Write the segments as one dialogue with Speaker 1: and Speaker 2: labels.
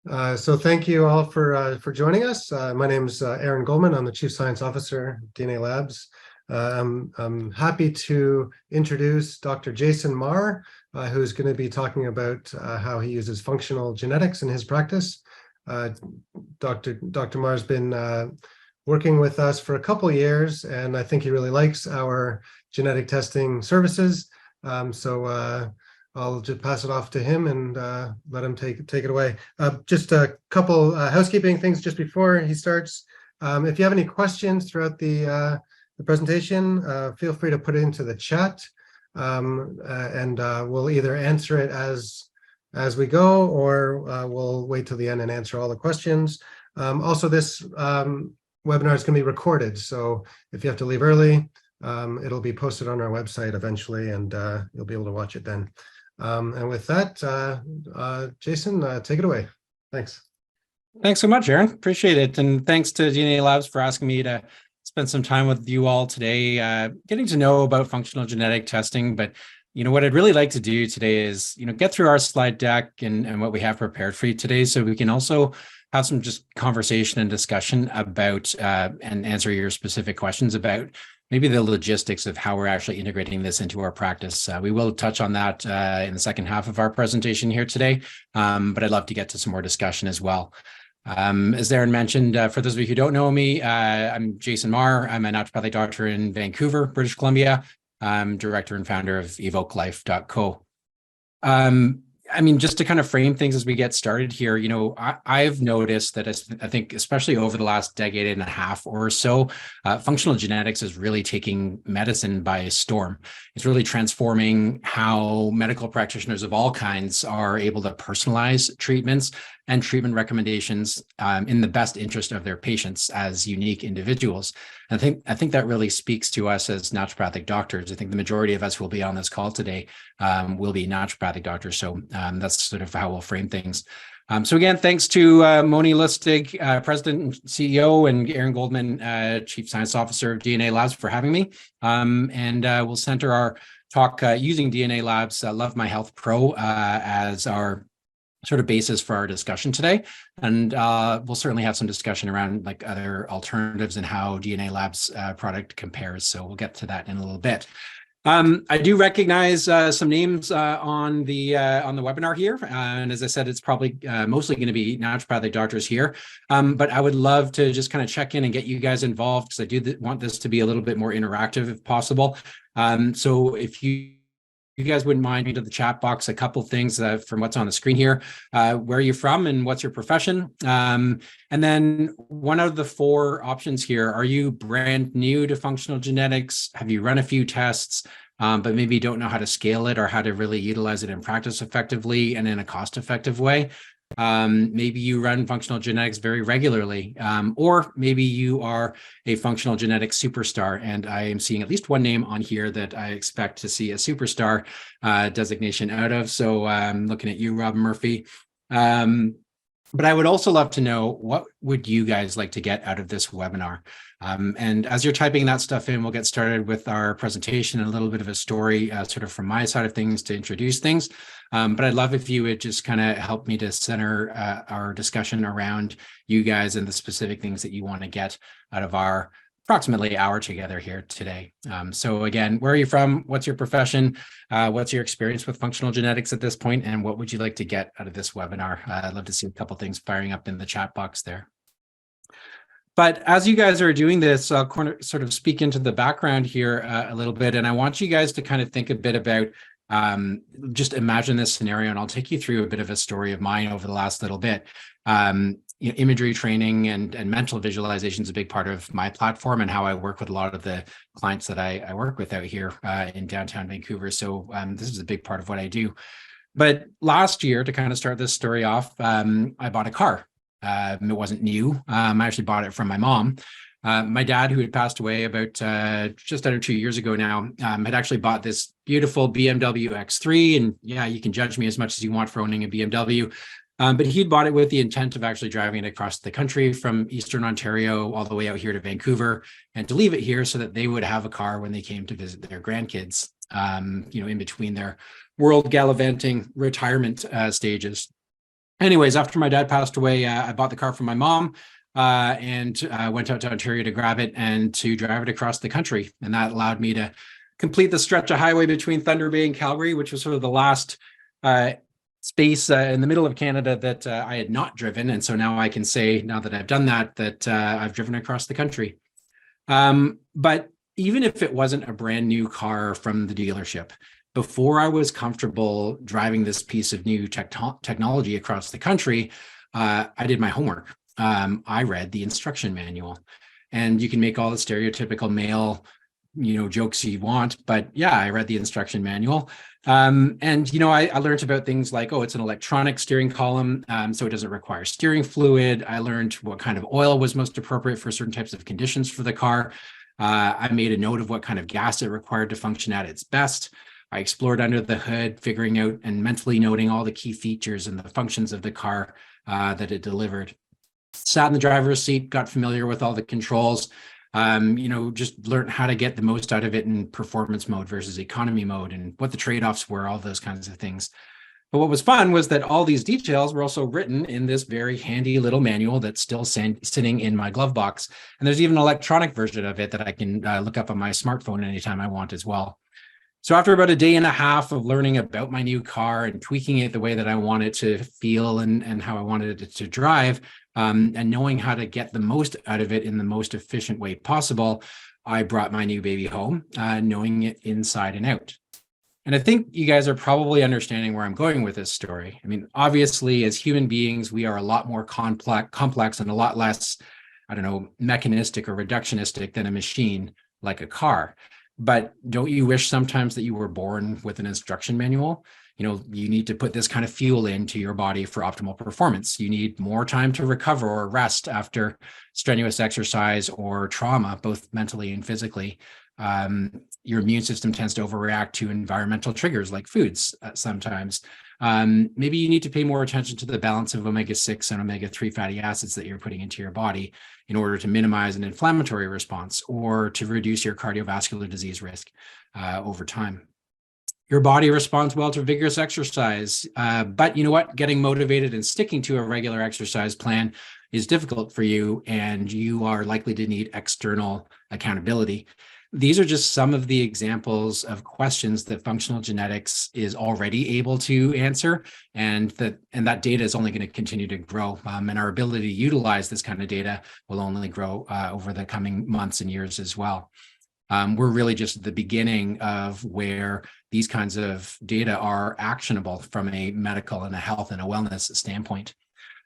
Speaker 1: So thank you all for joining us. My name is Aaron Goldman. I'm the Chief Science Officer at DNA Labs. I'm happy to introduce Dr. Jason Marr, who's going to be talking about how he uses functional genetics in his practice. Dr. Marr's been working with us for a couple of years, and I think he really likes our genetic testing services. I'll just pass it off to him and let him take it away. Just a couple housekeeping things just before he starts. If you have any questions throughout the presentation, feel free to put it into the chat, and we'll either answer it as we go, or we'll wait till the end and answer all the questions. Also, this webinar is going to be recorded, so if you have to leave early, it'll be posted on our website eventually, and you'll be able to watch it then. And with that, Jason, take it away. Thanks.
Speaker 2: Thanks so much, Aaron. Appreciate it. And thanks to DNA Labs for asking me to spend some time with you all today, getting to know about functional genetic testing. But, what I'd really like to do today is, get through our slide deck and what we have prepared for you today, so we can also have some just conversation and discussion about and answer your specific questions about maybe the logistics of how we're actually integrating this into our practice. We will touch on that in the second half of our presentation here today, but I'd love to get to some more discussion as well. As Aaron mentioned, for those of you who don't know me, I'm Jason Marr. I'm a naturopathic doctor in Vancouver, British Columbia. I'm director and founder of evokelife.co. Just to kind of frame things as we get started here, I've noticed that I think, especially over the last decade and a half or so, functional genetics is really taking medicine by storm. It's really transforming how medical practitioners of all kinds are able to personalize treatments and treatment recommendations in the best interest of their patients as unique individuals. I think that really speaks to us as naturopathic doctors. I think the majority of us who will be on this call today will be naturopathic doctors. So that's sort of how we'll frame things. So again, thanks to Moni Lustig, President and CEO, and Aaron Goldman, Chief Science Officer of DNA Labs, for having me. We'll center our talk using DNA Labs LoveMyHealth Pro as our sort of basis for our discussion today. And we'll certainly have some discussion around like other alternatives and how DNA Labs product compares. So we'll get to that in a little bit. I do recognize some names on the webinar here. And as I said, it's probably mostly going to be naturopathic doctors here. But I would love to just kind of check in and get you guys involved, because I do want this to be a little bit more interactive if possible. So if you guys wouldn't mind into the chat box a couple things from what's on the screen here. Where are you from and what's your profession? And then one of the four options here: are you brand new to functional genetics? Have you run a few tests, but maybe don't know how to scale it or how to really utilize it in practice effectively and in a cost-effective way? Maybe you run functional genetics very regularly, or maybe you are a functional genetics superstar, and I am seeing at least one name on here that I expect to see a superstar designation out of. So I'm looking at you, Rob Murphy. But I would also love to know, what would you guys like to get out of this webinar? And as you're typing that stuff in, we'll get started with our presentation and a little bit of a story sort of from my side of things to introduce things. But I'd love if you would just kind of help me to center our discussion around you guys and the specific things that you want to get out of our approximately hour together here today. So again, where are you from? What's your profession? What's your experience with functional genetics at this point? And what would you like to get out of this webinar? I'd love to see a couple things firing up in the chat box there. But as you guys are doing this, I'll sort of speak into the background here a little bit. And I want you guys to kind of think a bit about, just imagine this scenario, and I'll take you through a bit of a story of mine over the last little bit. Imagery training and mental visualization is a big part of my platform and how I work with a lot of the clients that I work with out here in downtown Vancouver. So this is a big part of what I do. But last year, to kind of start this story off, I bought a car. It wasn't new. I actually bought it from my mom. My dad, who had passed away about just under 2 years ago now, had actually bought this beautiful BMW X3. And yeah, you can judge me as much as you want for owning a BMW. But he'd bought it with the intent of actually driving it across the country from Eastern Ontario all the way out here to Vancouver, and to leave it here so that they would have a car when they came to visit their grandkids, in between their world gallivanting retirement stages. anyways, after my dad passed away, I bought the car from my mom and went out to Ontario to grab it and to drive it across the country. And that allowed me to complete the stretch of highway between Thunder Bay and Calgary, which was sort of the last space in the middle of Canada that I had not driven. And so now I can say, now that I've done that, that I've driven across the country. But even if it wasn't a brand new car from the dealership, before I was comfortable driving this piece of new technology across the country, I did my homework. I read the instruction manual, and you can make all the stereotypical male, jokes you want, but yeah, I read the instruction manual. And, I learned about things like, it's an electronic steering column, so it doesn't require steering fluid. I learned what kind of oil was most appropriate for certain types of conditions for the car. I made a note of what kind of gas it required to function at its best. I explored under the hood, figuring out and mentally noting all the key features and the functions of the car that it delivered. Sat in the driver's seat, got familiar with all the controls, just learned how to get the most out of it in performance mode versus economy mode and what the trade-offs were, all those kinds of things. But what was fun was that all these details were also written in this very handy little manual that's still sitting in my glove box. And there's even an electronic version of it that I can look up on my smartphone anytime I want as well. So after about a day and a half of learning about my new car and tweaking it the way that I want it to feel and how I wanted it to drive, and knowing how to get the most out of it in the most efficient way possible, I brought my new baby home, knowing it inside and out. And I think you guys are probably understanding where I'm going with this story. I mean, obviously, as human beings, we are a lot more complex and a lot less, mechanistic or reductionistic than a machine like a car. But don't you wish sometimes that you were born with an instruction manual? You need to put this kind of fuel into your body for optimal performance. You need more time to recover or rest after strenuous exercise or trauma, both mentally and physically. Your immune system tends to overreact to environmental triggers like foods sometimes. Maybe you need to pay more attention to the balance of omega-6 and omega-3 fatty acids that you're putting into your body in order to minimize an inflammatory response or to reduce your cardiovascular disease risk over time. Your body responds well to vigorous exercise, but you know what? Getting motivated and sticking to a regular exercise plan is difficult for you, and you are likely to need external accountability. These are just some of the examples of questions that functional genetics is already able to answer, and that data is only going to continue to grow. And our ability to utilize this kind of data will only grow over the coming months and years as well. We're really just at the beginning of where these kinds of data are actionable from a medical and a health and a wellness standpoint.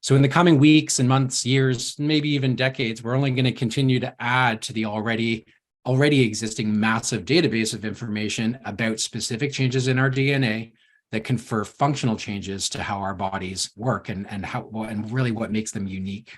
Speaker 2: So in the coming weeks and months, years, maybe even decades, we're only going to continue to add to the already existing massive database of information about specific changes in our DNA that confer functional changes to how our bodies work and really what makes them unique.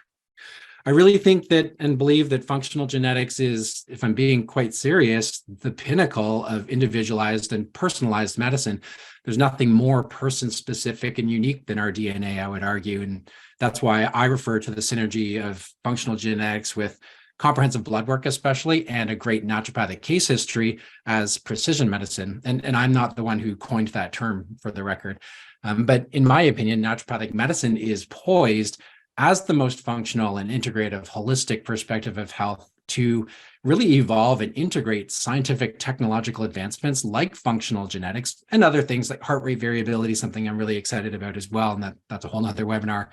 Speaker 2: I really think that and believe that functional genetics is, if I'm being quite serious, the pinnacle of individualized and personalized medicine. There's nothing more person-specific and unique than our DNA, I would argue. And that's why I refer to the synergy of functional genetics with comprehensive blood work, especially, and a great naturopathic case history as precision medicine. And I'm not the one who coined that term, for the record. But in my opinion, naturopathic medicine is poised as the most functional and integrative, holistic perspective of health to really evolve and integrate scientific technological advancements like functional genetics and other things like heart rate variability, something I'm really excited about as well. And that's a whole nother webinar.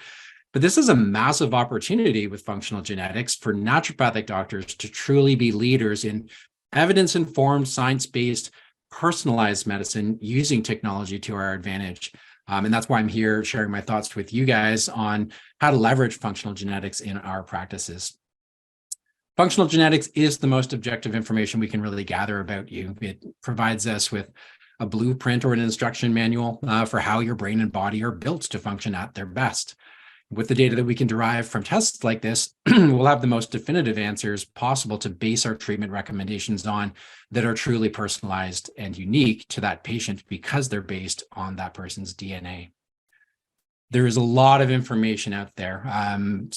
Speaker 2: But this is a massive opportunity with functional genetics for naturopathic doctors to truly be leaders in evidence-informed, science-based, personalized medicine using technology to our advantage. And that's why I'm here sharing my thoughts with you guys on how to leverage functional genetics in our practices. Functional genetics is the most objective information we can really gather about you. It provides us with a blueprint or an instruction manual for how your brain and body are built to function at their best. With the data that we can derive from tests like this, we'll have the most definitive answers possible to base our treatment recommendations on that are truly personalized and unique to that patient because they're based on that person's DNA. There is a lot of information out there,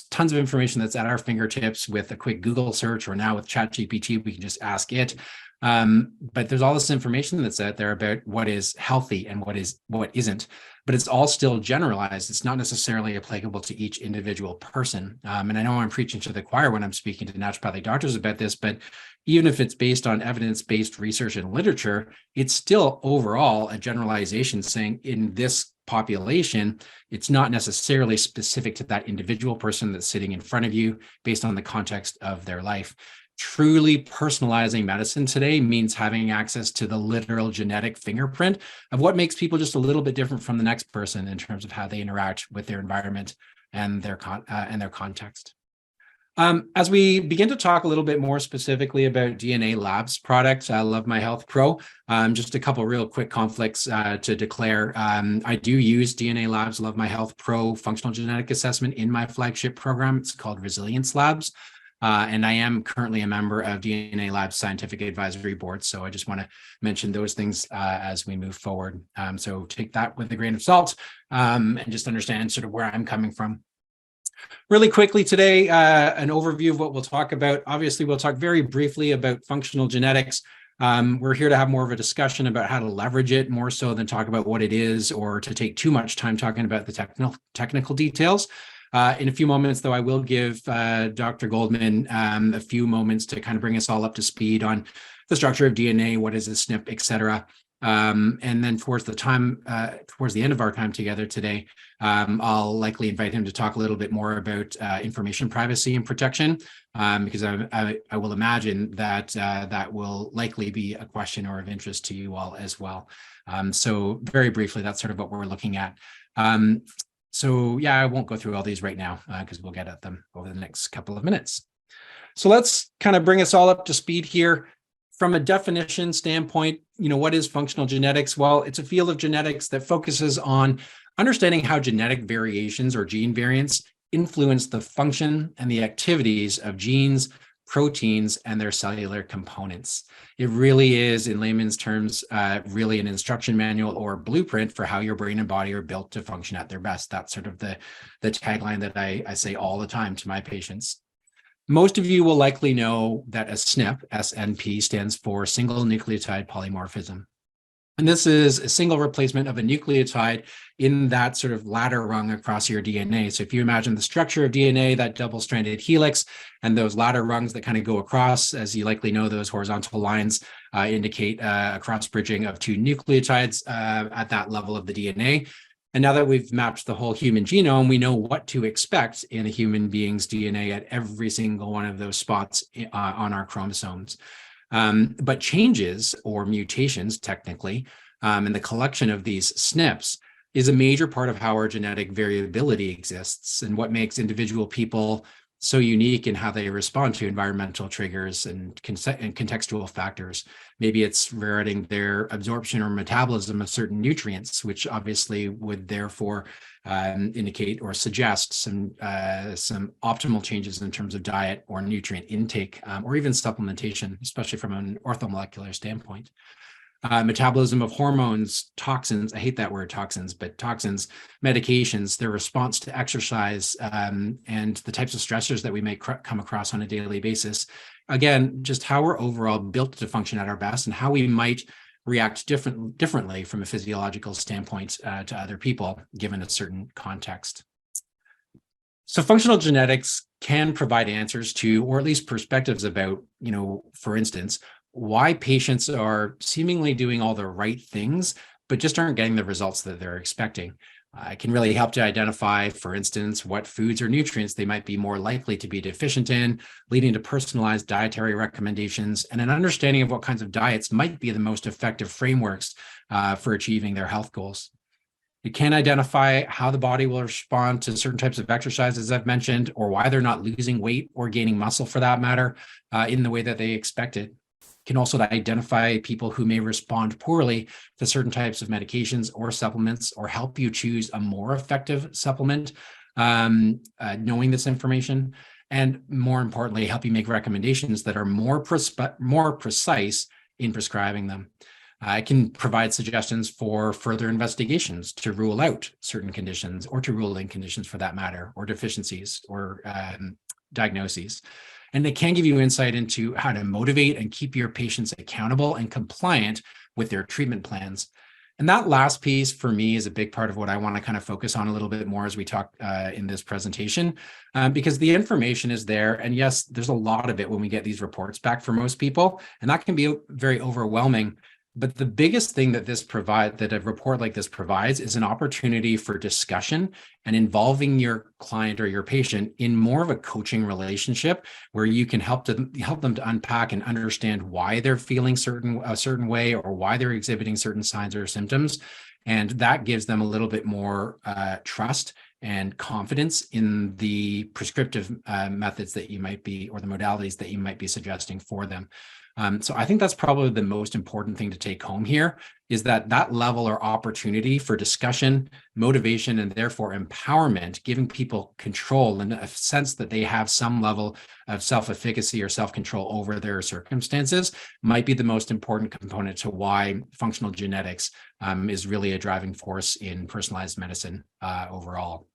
Speaker 2: tons of information that's at our fingertips with a quick Google search, or now with ChatGPT, we can just ask it. But there's all this information that's out there about what is healthy and what isn't, but it's all still generalized. It's not necessarily applicable to each individual person. And I know I'm preaching to the choir when I'm speaking to naturopathic doctors about this, but even if it's based on evidence-based research and literature, it's still overall a generalization saying in this population, it's not necessarily specific to that individual person that's sitting in front of you based on the context of their life. Truly personalizing medicine today means having access to the literal genetic fingerprint of what makes people just a little bit different from the next person in terms of how they interact with their environment and their context. As we begin to talk a little bit more specifically about DNA Labs products, LoveMyHealth Pro, just a couple real quick conflicts to declare. I do use DNA Labs LoveMyHealth Pro functional genetic assessment in my flagship program. It's called Resilience Labs. And I am currently a member of DNA Labs Scientific Advisory Board. So I just want to mention those things as we move forward. So take that with a grain of salt and just understand sort of where I'm coming from. Really quickly today, an overview of what we'll talk about. Obviously, we'll talk very briefly about functional genetics. We're here to have more of a discussion about how to leverage it more so than talk about what it is or to take too much time talking about the technical details. In a few moments, though, I will give Dr. Goldman a few moments to kind of bring us all up to speed on the structure of DNA, what is a SNP, et cetera. And then towards the end of our time together today, I'll likely invite him to talk a little bit more about information privacy and protection, because I will imagine that that will likely be a question or of interest to you all as well. So very briefly, that's sort of what we're looking at. So yeah, I won't go through all these right now because we'll get at them over the next couple of minutes. So let's kind of bring us all up to speed here. From a definition standpoint, what is functional genetics? Well, it's a field of genetics that focuses on understanding how genetic variations or gene variants influence the function and the activities of genes, proteins, and their cellular components. It really is, in layman's terms, really an instruction manual or blueprint for how your brain and body are built to function at their best. That's sort of the tagline that I say all the time to my patients. Most of you will likely know that a SNP, SNP, stands for single nucleotide polymorphism. And this is a single replacement of a nucleotide in that sort of ladder rung across your DNA. So if you imagine the structure of DNA, that double-stranded helix, and those ladder rungs that kind of go across, as you likely know, those horizontal lines indicate a cross-bridging of two nucleotides at that level of the DNA. And now that we've mapped the whole human genome, we know what to expect in a human being's DNA at every single one of those spots on our chromosomes. But changes or mutations, technically, and the collection of these SNPs is a major part of how our genetic variability exists and what makes individual people so unique in how they respond to environmental triggers and contextual factors. Maybe it's regarding their absorption or metabolism of certain nutrients, which obviously would therefore indicate or suggest some optimal changes in terms of diet or nutrient intake, or even supplementation, especially from an orthomolecular standpoint. Metabolism of hormones, toxins, I hate that word toxins, but toxins, medications, their response to exercise, and the types of stressors that we may come across on a daily basis. Again, just how we're overall built to function at our best and how we might react differently from a physiological standpoint to other people, given a certain context. So functional genetics can provide answers to, or at least perspectives about, for instance, why patients are seemingly doing all the right things, but just aren't getting the results that they're expecting. It can really help to identify, for instance, what foods or nutrients they might be more likely to be deficient in, leading to personalized dietary recommendations and an understanding of what kinds of diets might be the most effective frameworks for achieving their health goals. It can identify how the body will respond to certain types of exercises I've mentioned, or why they're not losing weight or gaining muscle for that matter in the way that they expected. Can also identify people who may respond poorly to certain types of medications or supplements, or help you choose a more effective supplement, knowing this information, and more importantly, help you make recommendations that are more precise in prescribing them. I can provide suggestions for further investigations to rule out certain conditions, or to rule in conditions for that matter, or deficiencies or diagnoses. And it can give you insight into how to motivate and keep your patients accountable and compliant with their treatment plans. And that last piece for me is a big part of what I want to kind of focus on a little bit more as we talk in this presentation, because the information is there. And yes, there's a lot of it when we get these reports back for most people, and that can be very overwhelming. But the biggest thing that that a report like this provides is an opportunity for discussion and involving your client or your patient in more of a coaching relationship, where you can help them to unpack and understand why they're feeling a certain way, or why they're exhibiting certain signs or symptoms. And that gives them a little bit more trust and confidence in the prescriptive methods that you might be, or the modalities that you might be suggesting for them. So I think that's probably the most important thing to take home here, is that level or opportunity for discussion, motivation, and therefore empowerment, giving people control and a sense that they have some level of self-efficacy or self-control over their circumstances, might be the most important component to why functional genetics is really a driving force in personalized medicine overall.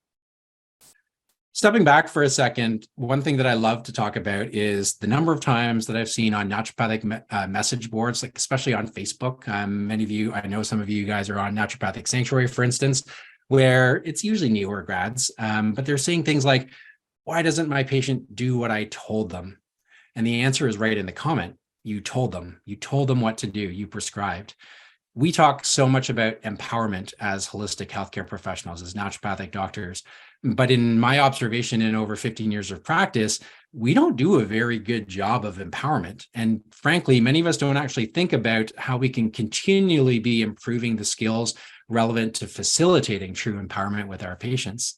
Speaker 2: Stepping back for a second, one thing that I love to talk about is the number of times that I've seen on naturopathic message boards, like especially on Facebook. Many of you, I know some of you guys are on Naturopathic Sanctuary, for instance, where it's usually newer grads, but they're saying things like, why doesn't my patient do what I told them? And the answer is right in the comment. You told them what to do, you prescribed. We talk so much about empowerment as holistic healthcare professionals, as naturopathic doctors. But in my observation in over 15 years of practice, we don't do a very good job of empowerment. And frankly, many of us don't actually think about how we can continually be improving the skills relevant to facilitating true empowerment with our patients.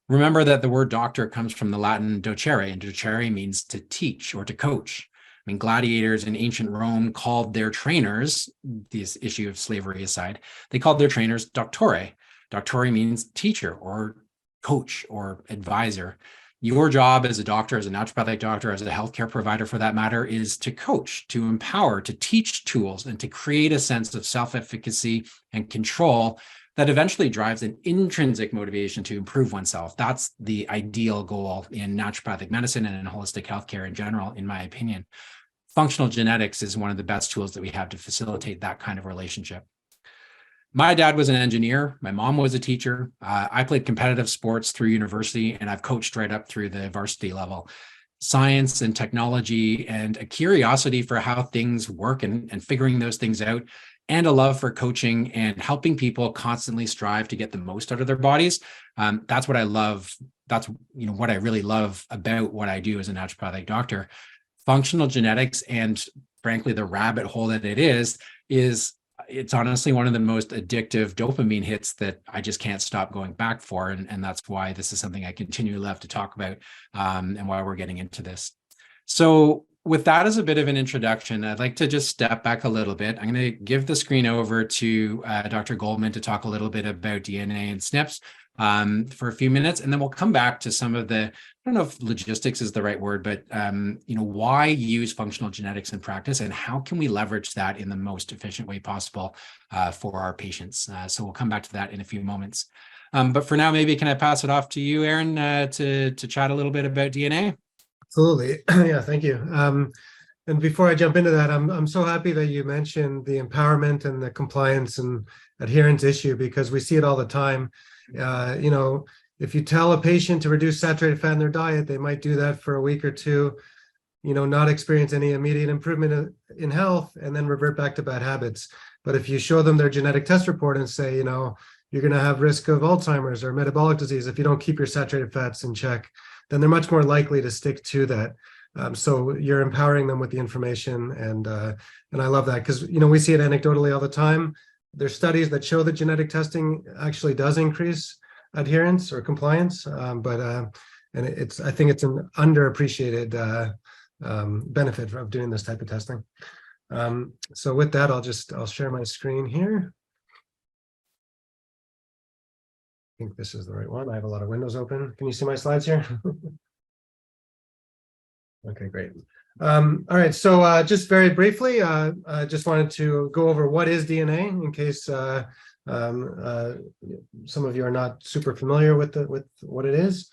Speaker 2: Remember that the word doctor comes from the Latin docere, and docere means to teach or to coach. I mean, gladiators in ancient Rome called their trainers, this issue of slavery aside, they called their trainers doctore. Doctore means teacher or coach or advisor. Your job as a doctor, as a naturopathic doctor, as a healthcare provider for that matter, is to coach, to empower, to teach tools, and to create a sense of self-efficacy and control that eventually drives an intrinsic motivation to improve oneself. That's the ideal goal in naturopathic medicine and in holistic healthcare in general, in my opinion. Functional genetics is one of the best tools that we have to facilitate that kind of relationship. My dad was an engineer. My mom was a teacher. I played competitive sports through university, and I've coached right up through the varsity level. Science and technology and a curiosity for how things work and figuring those things out, and a love for coaching and helping people constantly strive to get the most out of their bodies. That's what I love. That's what I really love about what I do as a naturopathic doctor. Functional genetics, and frankly, the rabbit hole that it is it's honestly one of the most addictive dopamine hits that I just can't stop going back for. And that's why this is something I continually love to talk about, and why we're getting into this. So with that as a bit of an introduction, I'd like to just step back a little bit. I'm going to give the screen over to Dr. Goldman to talk a little bit about DNA and SNPs for a few minutes, and then we'll come back to some of the, I don't know if logistics is the right word, but why use functional genetics in practice, and how can we leverage that in the most efficient way possible for our patients. So we'll come back to that in a few moments. But for now, maybe can I pass it off to you, Aaron, to chat a little bit about DNA?
Speaker 1: Absolutely. Yeah, thank you. And before I jump into that, I'm so happy that you mentioned the empowerment and the compliance and adherence issue, because we see it all the time. If you tell a patient to reduce saturated fat in their diet, they might do that for a week or two, not experience any immediate improvement in health, and then revert back to bad habits. But if you show them their genetic test report and say, you're going to have risk of Alzheimer's or metabolic disease if you don't keep your saturated fats in check, then they're much more likely to stick to that. So you're empowering them with the information, and I love that, because we see it anecdotally all the time. There's studies that show that genetic testing actually does increase adherence or compliance, and I think it's an underappreciated benefit of doing this type of testing. So with that, I'll share my screen here. I think this is the right one. I have a lot of windows open. Can you see my slides here? Okay, great. All right, so just very briefly, I just wanted to go over what is DNA, in case some of you are not super familiar with what it is.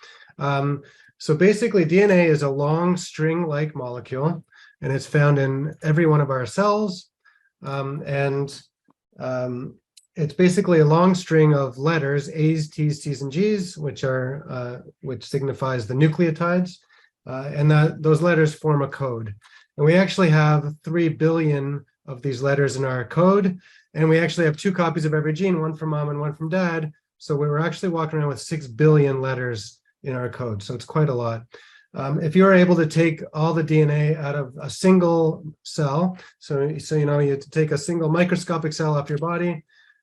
Speaker 1: So basically, DNA is a long string-like molecule, and it's found in every one of our cells. It's basically a long string of letters, A's, T's, C's, and G's, which signifies the nucleotides, and those letters form a code. And we actually have 3 billion of these letters in our code, and we actually have 2 copies of every gene, one from mom and one from dad. So we were actually walking around with 6 billion letters in our code. So it's quite a lot. If you were able to take all the DNA out of a single cell, so you know, you take a single microscopic cell off your body,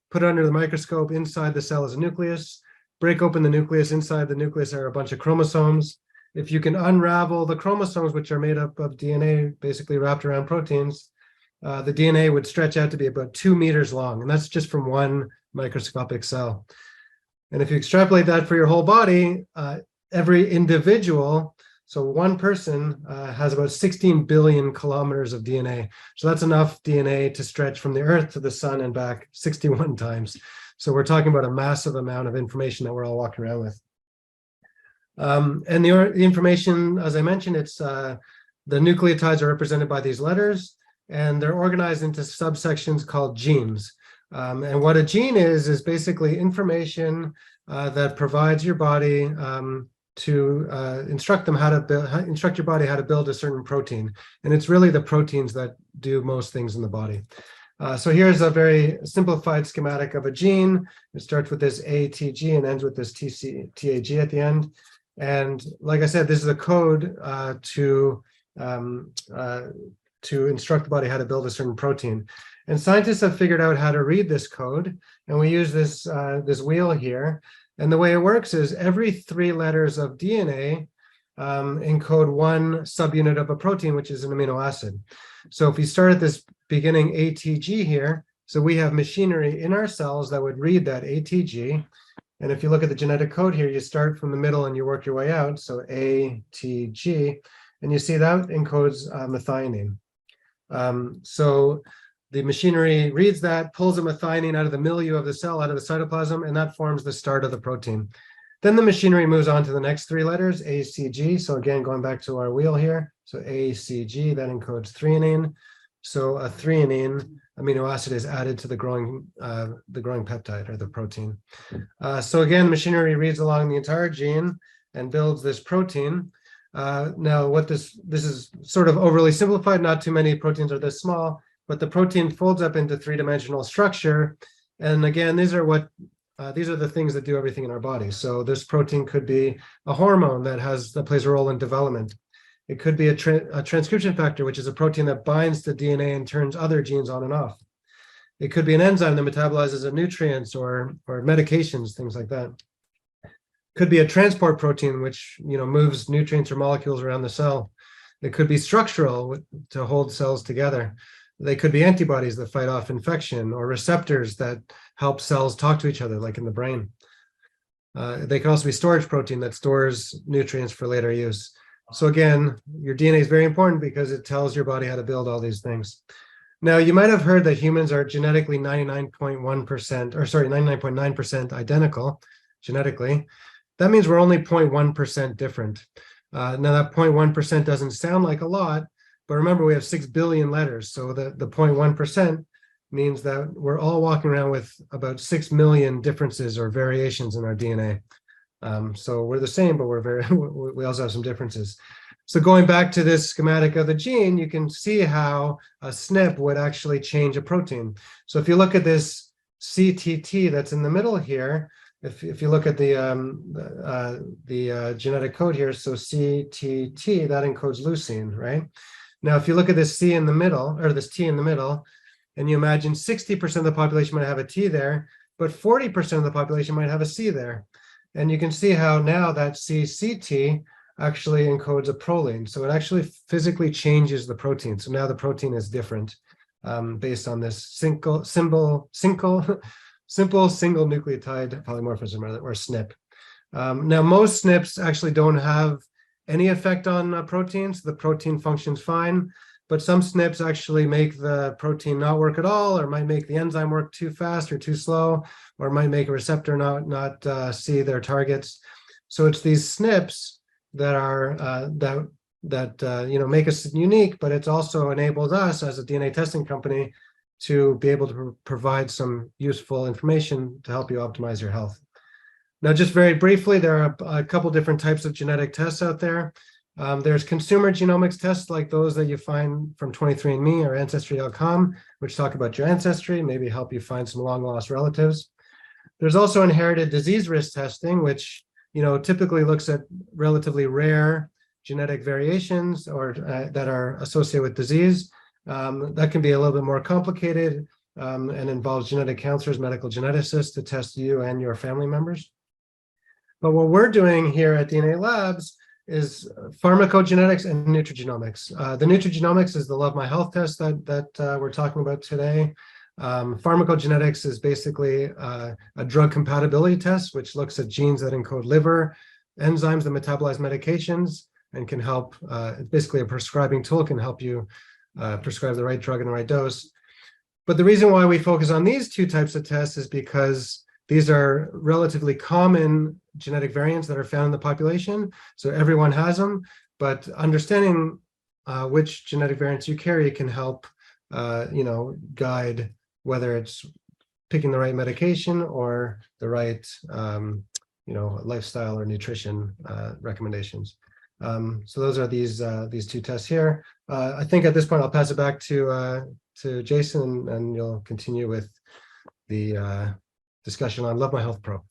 Speaker 1: put it under the microscope, inside the cell is a nucleus, break open the nucleus, inside the nucleus are a bunch of chromosomes. If you can unravel the chromosomes, which are made up of DNA, basically wrapped around proteins, the DNA would stretch out to be about 2 meters long, and that's just from one microscopic cell. And if you extrapolate that for your whole body, every individual, so one person has about 16 billion kilometers of DNA. So that's enough DNA to stretch from the Earth to the sun and back 61 times. So we're talking about a massive amount of information that we're all walking around with. And the information, as I mentioned, it's the nucleotides are represented by these letters, and they're organized into subsections called genes. And what a gene is basically information that provides your body to instruct your body how to build a certain protein. And it's really the proteins that do most things in the body. So here's a very simplified schematic of a gene. It starts with this ATG and ends with this TAG at the end. And like I said, this is a code to instruct the body how to build a certain protein. And scientists have figured out how to read this code, and we use this wheel here. And the way it works is every 3 letters of DNA encode 1 subunit of a protein, which is an amino acid. So if we start at this beginning ATG here, so we have machinery in our cells that would read that ATG. And if you look at the genetic code here, you start from the middle and you work your way out. So ATG, and you see that encodes methionine. So the machinery reads that, pulls a methionine out of the milieu of the cell, out of the cytoplasm, and that forms the start of the protein. Then the machinery moves on to the next 3 letters, ACG. So again, going back to our wheel here, so ACG, that encodes threonine. So a threonine amino acid is added to the growing peptide or the protein. So again, the machinery reads along the entire gene and builds this protein. Now, what this is sort of overly simplified. Not too many proteins are this small, but the protein folds up into 3-dimensional structure. And again, these are the things that do everything in our body. So this protein could be a hormone that plays a role in development. It could be a transcription factor, which is a protein that binds to DNA and turns other genes on and off. It could be an enzyme that metabolizes a nutrients or medications, things like that. Could be a transport protein, which moves nutrients or molecules around the cell. It could be structural to hold cells together. They could be antibodies that fight off infection, or receptors that help cells talk to each other, like in the brain. They can also be storage protein that stores nutrients for later use. So again, your DNA is very important because it tells your body how to build all these things. Now, you might have heard that humans are genetically 99.9% identical genetically. That means we're only 0.1% different. Now, that 0.1% doesn't sound like a lot, but remember, we have 6 billion letters. So the 0.1% means that we're all walking around with about 6 million differences or variations in our DNA. So we're the same, but we also have some differences. So going back to this schematic of the gene, you can see how a SNP would actually change a protein. So if you look at this CTT that's in the middle here, if you look at the genetic code here, so CTT, that encodes leucine, right? Now, if you look at this C in the middle, or this T in the middle, and you imagine 60% of the population might have a T there, but 40% of the population might have a C there. And you can see how now that CCT actually encodes a proline. So it actually physically changes the protein. So now the protein is different based on this simple single nucleotide polymorphism, or SNP. Now, most SNPs actually don't have any effect on proteins. The protein functions fine, but some SNPs actually make the protein not work at all, or might make the enzyme work too fast or too slow, or might make a receptor not see their targets. So it's these SNPs that are that make us unique, but it also enables us as a DNA testing company to be able to provide some useful information to help you optimize your health. Now, just very briefly, there are a couple different types of genetic tests out there. There's consumer genomics tests like those that you find from 23andMe or Ancestry.com, which talk about your ancestry, maybe help you find some long-lost relatives. There's also inherited disease risk testing, which typically looks at relatively rare genetic variations or that are associated with disease. That can be a little bit more complicated and involves genetic counselors, medical geneticists to test you and your family members. But what we're doing here at DNA Labs is pharmacogenetics and nutrigenomics. The nutrigenomics is the LoveMyHealth test that we're talking about today. Pharmacogenetics is basically a drug compatibility test, which looks at genes that encode liver enzymes that metabolize medications and can help, basically a prescribing tool can help you prescribe the right drug in the right dose. But the reason why we focus on these two types of tests is because these are relatively common genetic variants that are found in the population. So everyone has them, but understanding which genetic variants you carry can help, guide whether it's picking the right medication or the right, lifestyle or nutrition recommendations. So those are these two tests here. I think at this point I'll pass it back to Jason, and you'll continue with the discussion on LoveMyHealth Pro.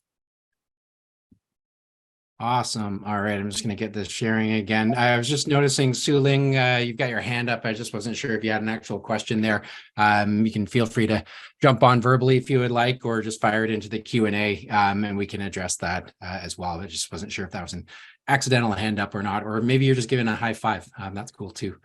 Speaker 2: Awesome. All right. I'm just going to get this sharing again. I was just noticing, Su-Ling, you've got your hand up. I just wasn't sure if you had an actual question there. You can feel free to jump on verbally if you would like, or just fire it into the Q&A, and we can address that as well. I just wasn't sure if that was an accidental hand up or not, or maybe you're just giving a high five. That's cool too.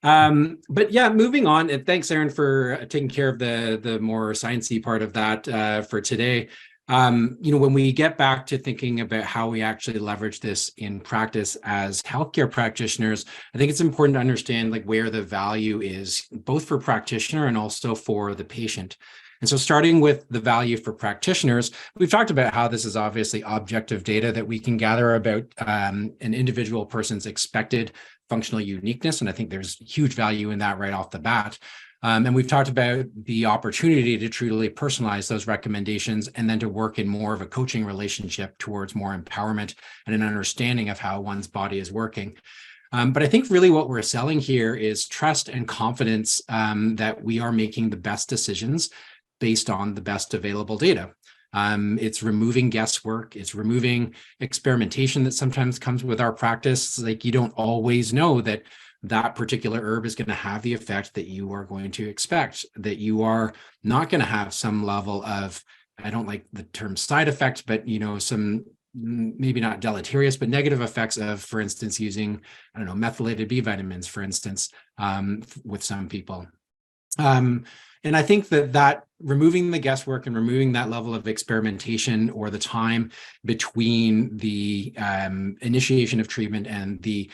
Speaker 2: But yeah, moving on, and thanks, Aaron, for taking care of the more sciencey part of that for today. When we get back to thinking about how we actually leverage this in practice as healthcare practitioners, I think it's important to understand where the value is, both for practitioner and also for the patient. And so starting with the value for practitioners, we've talked about how this is obviously objective data that we can gather about an individual person's expected functional uniqueness. And I think there's huge value in that right off the bat. And we've talked about the opportunity to truly personalize those recommendations and then to work in more of a coaching relationship towards more empowerment and an understanding of how one's body is working. But I think really what we're selling here is trust and confidence that we are making the best decisions based on the best available data. It's removing guesswork. It's removing experimentation that sometimes comes with our practice. You don't always know that particular herb is going to have the effect that you are going to expect, that you are not going to have some level of, I don't like the term side effect, but some maybe not deleterious, but negative effects of, for instance, using, methylated B vitamins, for instance, with some people. And I think that removing the guesswork and removing that level of experimentation or the time between the initiation of treatment and the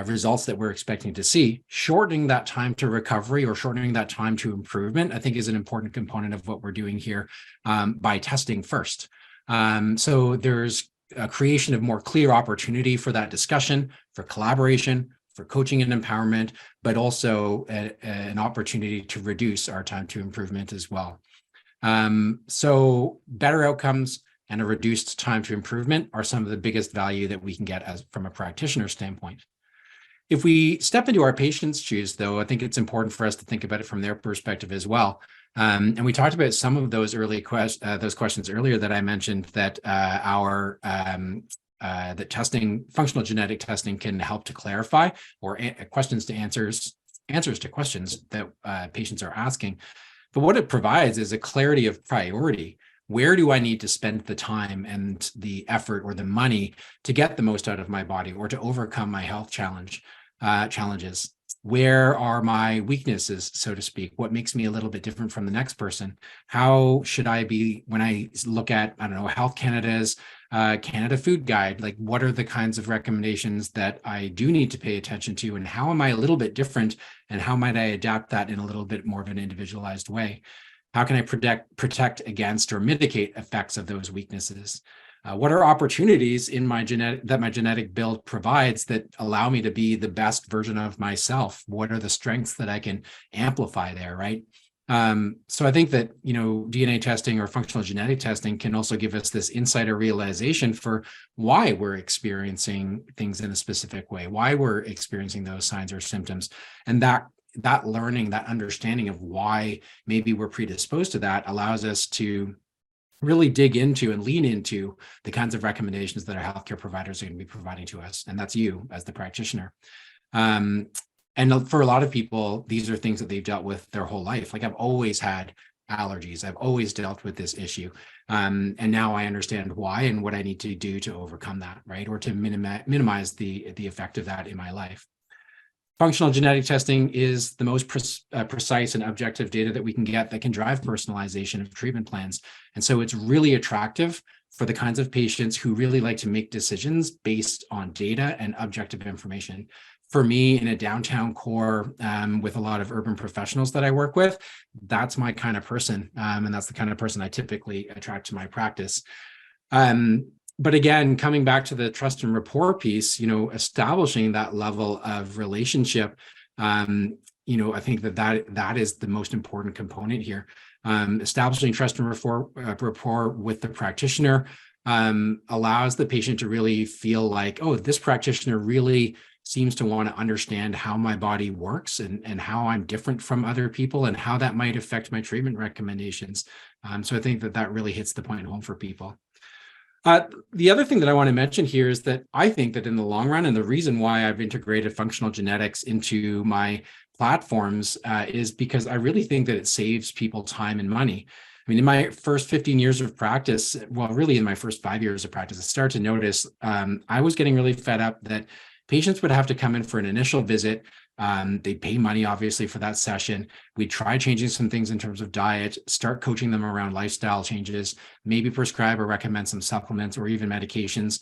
Speaker 2: results that we're expecting to see, shortening that time to recovery or shortening that time to improvement, I think is an important component of what we're doing here by testing first. So there's a creation of more clear opportunity for that discussion, for collaboration, for coaching and empowerment, but also an opportunity to reduce our time to improvement as well. So better outcomes and a reduced time to improvement are some of the biggest value that we can get from a practitioner standpoint. If we step into our patient's shoes, though, I think it's important for us to think about it from their perspective as well. And we talked about some of those those questions earlier that I mentioned that that testing, functional genetic testing, can help to clarify, or questions to answers to questions that patients are asking. But what it provides is a clarity of priority. Where do I need to spend the time and the effort or the money to get the most out of my body or to overcome my health challenges? Where are my weaknesses, so to speak? What makes me a little bit different from the next person? How should I be when I look at, Health Canada's Canada Food Guide? What are the kinds of recommendations that I do need to pay attention to? And how am I a little bit different? And how might I adapt that in a little bit more of an individualized way? How can I protect against or mitigate effects of those weaknesses? What are opportunities in my genetic build provides that allow me to be the best version of myself? What are the strengths that I can amplify there, right? So I think that, DNA testing or functional genetic testing can also give us this insight or realization for why we're experiencing things in a specific way, why we're experiencing those signs or symptoms. And that learning, that understanding of why maybe we're predisposed to that allows us to really dig into and lean into the kinds of recommendations that our healthcare providers are going to be providing to us. And that's you as the practitioner. And for a lot of people, these are things that they've dealt with their whole life. Like, I've always had allergies. I've always dealt with this issue. And now I understand why and what I need to do to overcome that, right? Or to minimize the effect of that in my life. Functional genetic testing is the most precise and objective data that we can get that can drive personalization of treatment plans. And so it's really attractive for the kinds of patients who really like to make decisions based on data and objective information. For me, in a downtown core with a lot of urban professionals that I work with, that's my kind of person. And that's the kind of person I typically attract to my practice. But again, coming back to the trust and rapport piece, establishing that level of relationship, I think that is the most important component here. Establishing trust and rapport with the practitioner allows the patient to really feel like, oh, this practitioner really seems to want to understand how my body works and how I'm different from other people and how that might affect my treatment recommendations. So I think that really hits the point home for people. The other thing that I want to mention here is that I think that in the long run, and the reason why I've integrated functional genetics into my platforms is because I really think that it saves people time and money. I mean, in my first 15 years of practice, well, really in my first 5 years of practice, I started to notice I was getting really fed up that patients would have to come in for an initial visit. They pay money, obviously, for that session. We try changing some things in terms of diet, start coaching them around lifestyle changes, maybe prescribe or recommend some supplements or even medications,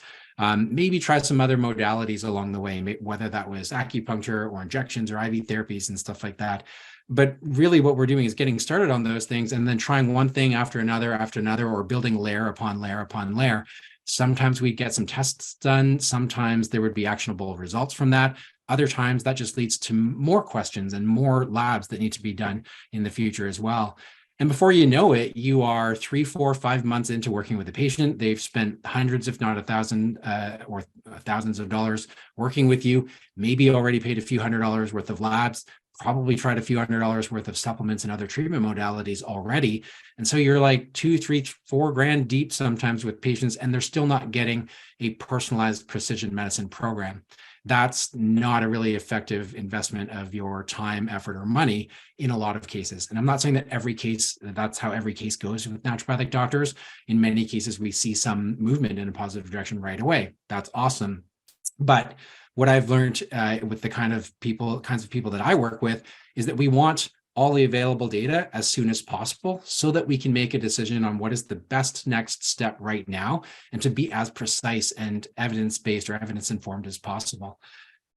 Speaker 2: maybe try some other modalities along the way, whether that was acupuncture or injections or IV therapies and stuff like that. But really what we're doing is getting started on those things and then trying one thing after another, or building layer upon layer upon layer. Sometimes we get some tests done. Sometimes there would be actionable results from that. Other times that just leads to more questions and more labs that need to be done in the future as well. And before you know it, you are 3, 4, 5 months into working with a patient. They've spent hundreds, if not or thousands of dollars working with you, maybe already paid a few $100s worth of labs, probably tried a few $100s worth of supplements and other treatment modalities already. And so you're like 2, 3, 4 grand deep sometimes with patients, and they're still not getting a personalized precision medicine program. That's not a really effective investment of your time, effort, or money in a lot of cases. And I'm not saying that that's how every case goes with naturopathic doctors. In many cases, we see some movement in a positive direction right away. That's awesome. But what I've learned with the kinds of people that I work with is that we want all the available data as soon as possible so that we can make a decision on what is the best next step right now, and to be as precise and evidence-based or evidence-informed as possible.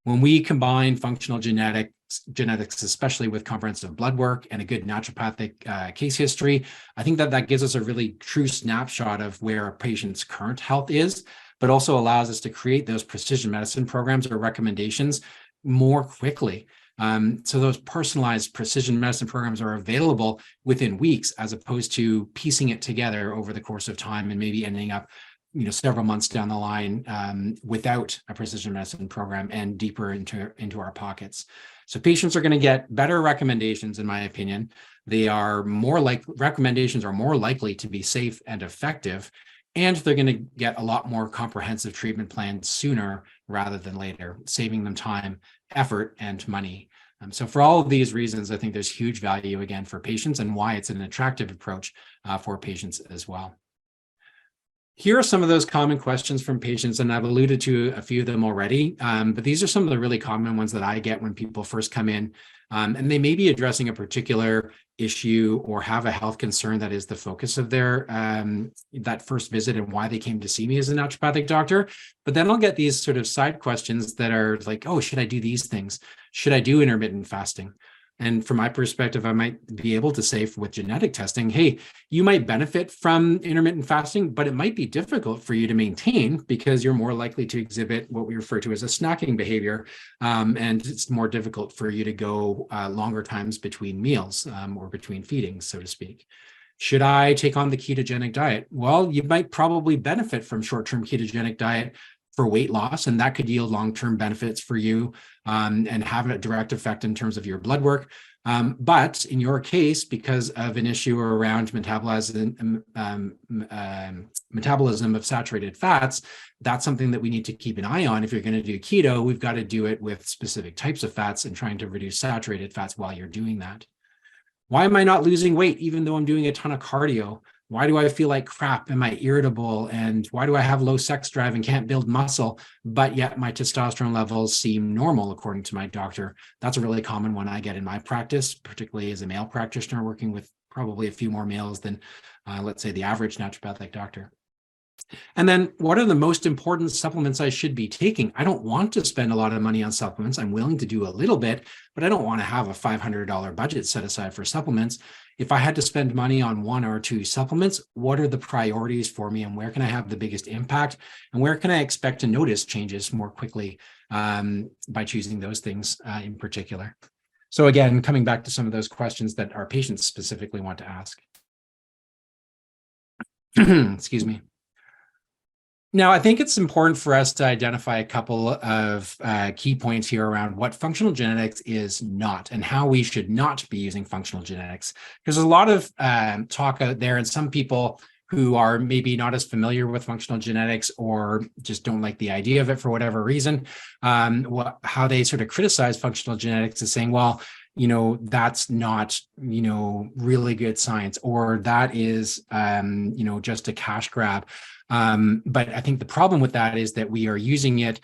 Speaker 2: When we combine functional genetics, especially with comprehensive blood work and a good naturopathic case history, I think that gives us a really true snapshot of where a patient's current health is, but also allows us to create those precision medicine programs or recommendations more quickly. So those personalized precision medicine programs are available within weeks, as opposed to piecing it together over the course of time and maybe ending up, several months down the line without a precision medicine program and deeper into our pockets. So patients are going to get better recommendations, in my opinion. Recommendations are more likely to be safe and effective, and they're going to get a lot more comprehensive treatment plans sooner rather than later, saving them time, effort, and money. So for all of these reasons, I think there's huge value, again, for patients, and why it's an attractive approach for patients as well. Here are some of those common questions from patients, and I've alluded to a few of them already, but these are some of the really common ones that I get when people first come in, and they may be addressing a particular issue or have a health concern that is the focus of their that first visit and why they came to see me as a naturopathic doctor. But then I'll get these sort of side questions that are like, oh, should I do these things? Should I do intermittent fasting? And from my perspective, I might be able to say with genetic testing, hey, you might benefit from intermittent fasting, but it might be difficult for you to maintain because you're more likely to exhibit what we refer to as a snacking behavior. And it's more difficult for you to go longer times between meals or between feedings, so to speak. Should I take on the ketogenic diet? Well, you might probably benefit from short-term ketogenic diet for weight loss, and that could yield long-term benefits for you and have a direct effect in terms of your blood work. But in your case, because of an issue around metabolism of saturated fats, that's something that we need to keep an eye on. If you're going to do keto, we've got to do it with specific types of fats and trying to reduce saturated fats while you're doing that. Why am I not losing weight even though I'm doing a ton of cardio? Why do I feel like crap? Am I irritable? And why do I have low sex drive and can't build muscle, but yet my testosterone levels seem normal according to my doctor? That's a really common one I get in my practice, particularly as a male practitioner working with probably a few more males than, let's say, the average naturopathic doctor. And then what are the most important supplements I should be taking? I don't want to spend a lot of money on supplements. I'm willing to do a little bit, but I don't want to have a $500 budget set aside for supplements. If I had to spend money on one or two supplements, what are the priorities for me and where can I have the biggest impact? And where can I expect to notice changes more quickly by choosing those things in particular? So again, coming back to some of those questions that our patients specifically want to ask. Excuse me. Now, I think it's important for us to identify a couple of key points here around what functional genetics is not and how we should not be using functional genetics. Because there's a lot of talk out there, and some people who are maybe not as familiar with functional genetics or just don't like the idea of it for whatever reason, how they sort of criticize functional genetics is saying, well, that's not, really good science, or that is, just a cash grab. But I think the problem with that is that we are using it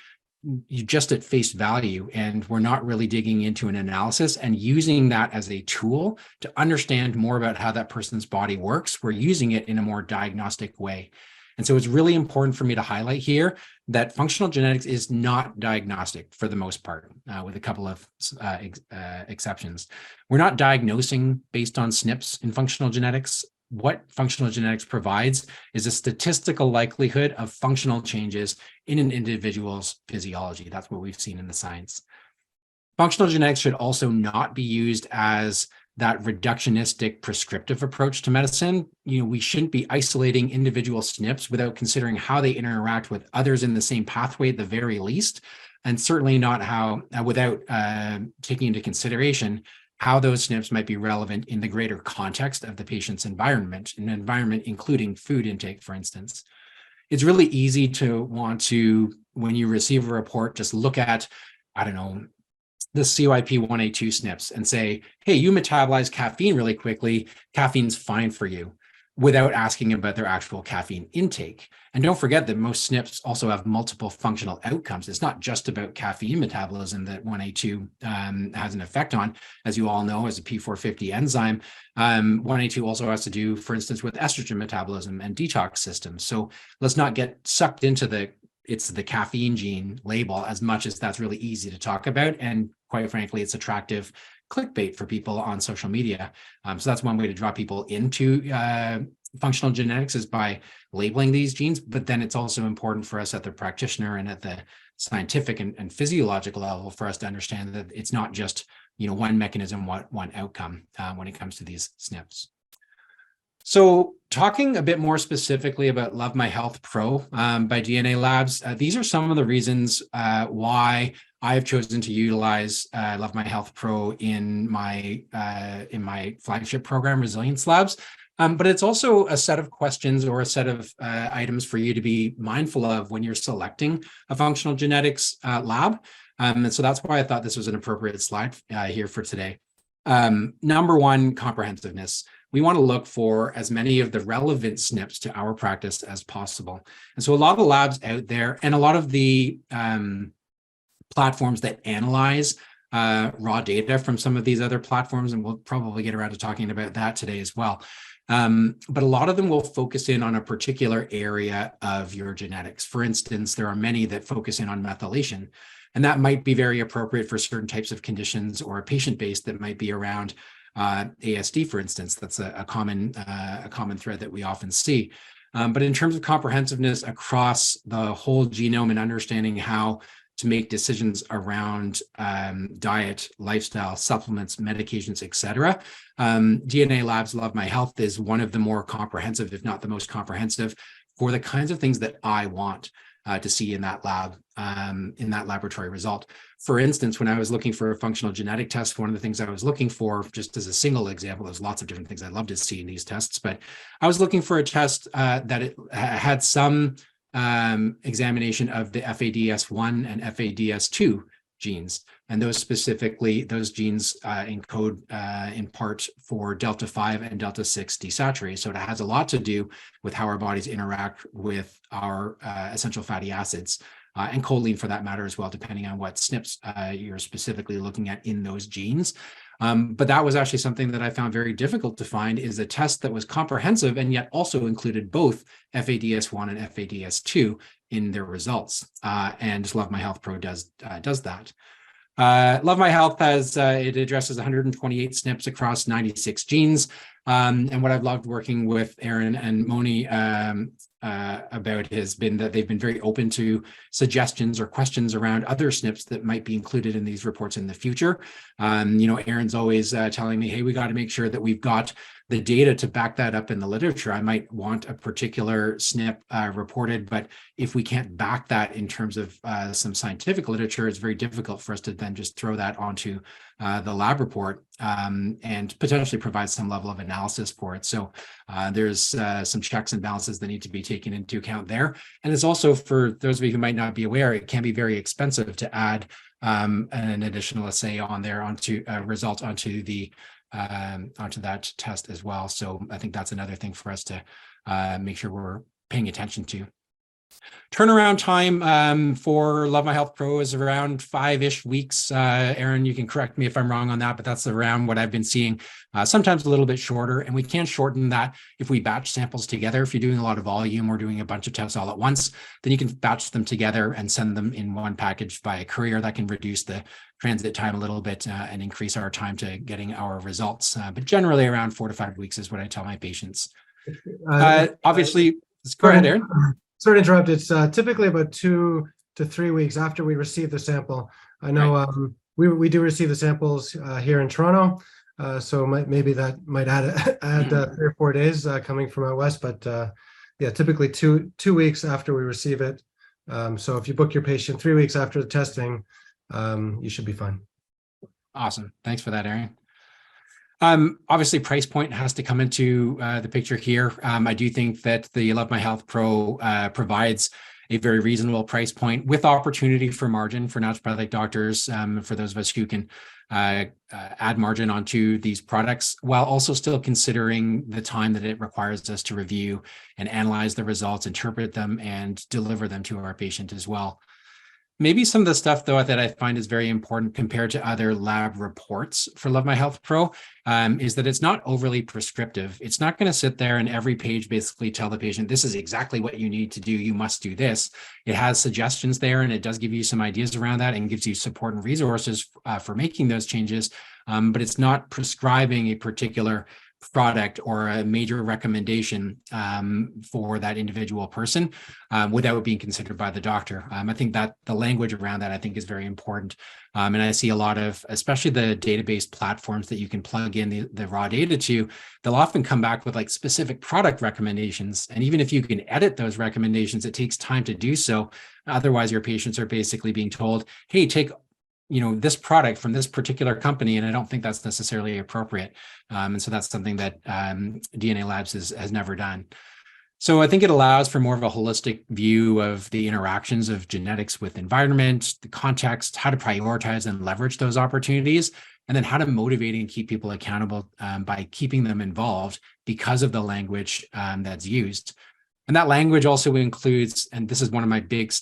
Speaker 2: just at face value, and we're not really digging into an analysis and using that as a tool to understand more about how that person's body works. We're using it in a more diagnostic way. And so it's really important for me to highlight here that functional genetics is not diagnostic for the most part, with a couple of exceptions. We're not diagnosing based on SNPs in functional genetics. What functional genetics provides is a statistical likelihood of functional changes in an individual's physiology. That's what we've seen in the science. Functional genetics should also not be used as that reductionistic prescriptive approach to medicine. We shouldn't be isolating individual SNPs without considering how they interact with others in the same pathway at the very least, and certainly not how, without taking into consideration how those SNPs might be relevant in the greater context of the patient's environment, an environment including food intake, for instance. It's really easy to want to, when you receive a report, just look at, the CYP1A2 SNPs and say, hey, you metabolize caffeine really quickly, caffeine's fine for you, without asking about their actual caffeine intake. And don't forget that most SNPs also have multiple functional outcomes. It's not just about caffeine metabolism that 1A2 has an effect on. As you all know, as a P450 enzyme, 1A2 also has to do, for instance, with estrogen metabolism and detox systems. So let's not get sucked into it's the caffeine gene label as much as that's really easy to talk about. And quite frankly, it's attractive clickbait for people on social media. So that's one way to draw people into functional genetics, is by labeling these genes. But then it's also important for us at the practitioner and at the scientific and physiological level for us to understand that it's not just one mechanism, one outcome when it comes to these SNPs. So talking a bit more specifically about LoveMyHealth Pro by DNA Labs, these are some of the reasons why I've chosen to utilize LoveMyHealth Pro in my flagship program, Resilience Labs. But it's also a set of questions or a set of items for you to be mindful of when you're selecting a functional genetics lab. And so that's why I thought this was an appropriate slide here for today. Number one, comprehensiveness. We want to look for as many of the relevant SNPs to our practice as possible. And so a lot of labs out there and a lot of the platforms that analyze raw data from some of these other platforms, and we'll probably get around to talking about that today as well. But a lot of them will focus in on a particular area of your genetics. For instance, there are many that focus in on methylation. And that might be very appropriate for certain types of conditions or patient-based that might be around ASD, for instance. That's a common thread that we often see. But in terms of comprehensiveness across the whole genome and understanding how to make decisions around diet, lifestyle, supplements, medications, etc. DNA Labs LoveMyHealth is one of the more comprehensive, if not the most comprehensive, for the kinds of things that I want to see in that lab, in that laboratory result. For instance, when I was looking for a functional genetic test, one of the things I was looking for, just as a single example, there's lots of different things I'd love to see in these tests, but I was looking for a test that it had some examination of the FADS1 and FADS2 genes. And those specifically, those genes encode in part for delta 5 and delta 6 desaturase. So it has a lot to do with how our bodies interact with our essential fatty acids and choline for that matter as well, depending on what SNPs you're specifically looking at in those genes. But that was actually something that I found very difficult to find, is a test that was comprehensive and yet also included both FADS1 and FADS2 in their results. And LoveMyHealth Pro does that. LoveMyHealth has, it addresses 128 SNPs across 96 genes. And what I've loved working with Aaron and Moni about has been that they've been very open to suggestions or questions around other SNPs that might be included in these reports in the future. Aaron's always telling me, hey, we got to make sure that we've got the data to back that up in the literature. I might want a particular SNP reported, but if we can't back that in terms of some scientific literature, it's very difficult for us to then just throw that onto the lab report and potentially provide some level of analysis for it. So there's some checks and balances that need to be taken into account there. And it's also, for those of you who might not be aware, it can be very expensive to add an additional assay on there onto result onto that test as well. So I think that's another thing for us to make sure we're paying attention to. Turnaround time for LoveMyHealth Pro is around 5-ish weeks. Aaron, you can correct me if I'm wrong on that, but that's around what I've been seeing, sometimes a little bit shorter. And we can shorten that if we batch samples together. If you're doing a lot of volume or doing a bunch of tests all at once, then you can batch them together and send them in one package by courier. That can reduce the transit time a little bit and increase our time to getting our results. But generally around 4 to 5 weeks is what I tell my patients. Obviously, go ahead, Aaron.
Speaker 1: Sorry to interrupt. It's typically about 2 to 3 weeks after we receive the sample. I know right. We do receive the samples here in Toronto, so maybe that might add 3 or 4 days coming from out west. But yeah, typically two weeks after we receive it. So if you book your patient 3 weeks after the testing, you should be fine.
Speaker 2: Awesome. Thanks for that, Aaron. Obviously, price point has to come into the picture here. I do think that the LoveMyHealth Pro provides a very reasonable price point with opportunity for margin for naturopathic doctors, for those of us who can add margin onto these products, while also still considering the time that it requires us to review and analyze the results, interpret them, and deliver them to our patient as well. Maybe some of the stuff, though, that I find is very important compared to other lab reports for LoveMyHealth Pro is that it's not overly prescriptive. It's not going to sit there and every page basically tell the patient, this is exactly what you need to do. You must do this. It has suggestions there, and it does give you some ideas around that and gives you support and resources for making those changes. But it's not prescribing a particular product or a major recommendation for that individual person without being considered by the doctor. I think that the language around that I think is very important. And I see a lot of, especially the database platforms that you can plug in the raw data to, they'll often come back with like specific product recommendations. And even if you can edit those recommendations, it takes time to do so. Otherwise, your patients are basically being told, hey, take this product from this particular company, and I don't think that's necessarily appropriate. And so that's something that DNA Labs has never done. So I think it allows for more of a holistic view of the interactions of genetics with environment, the context, how to prioritize and leverage those opportunities, and then how to motivate and keep people accountable by keeping them involved because of the language that's used. And that language also includes, and this is one of my big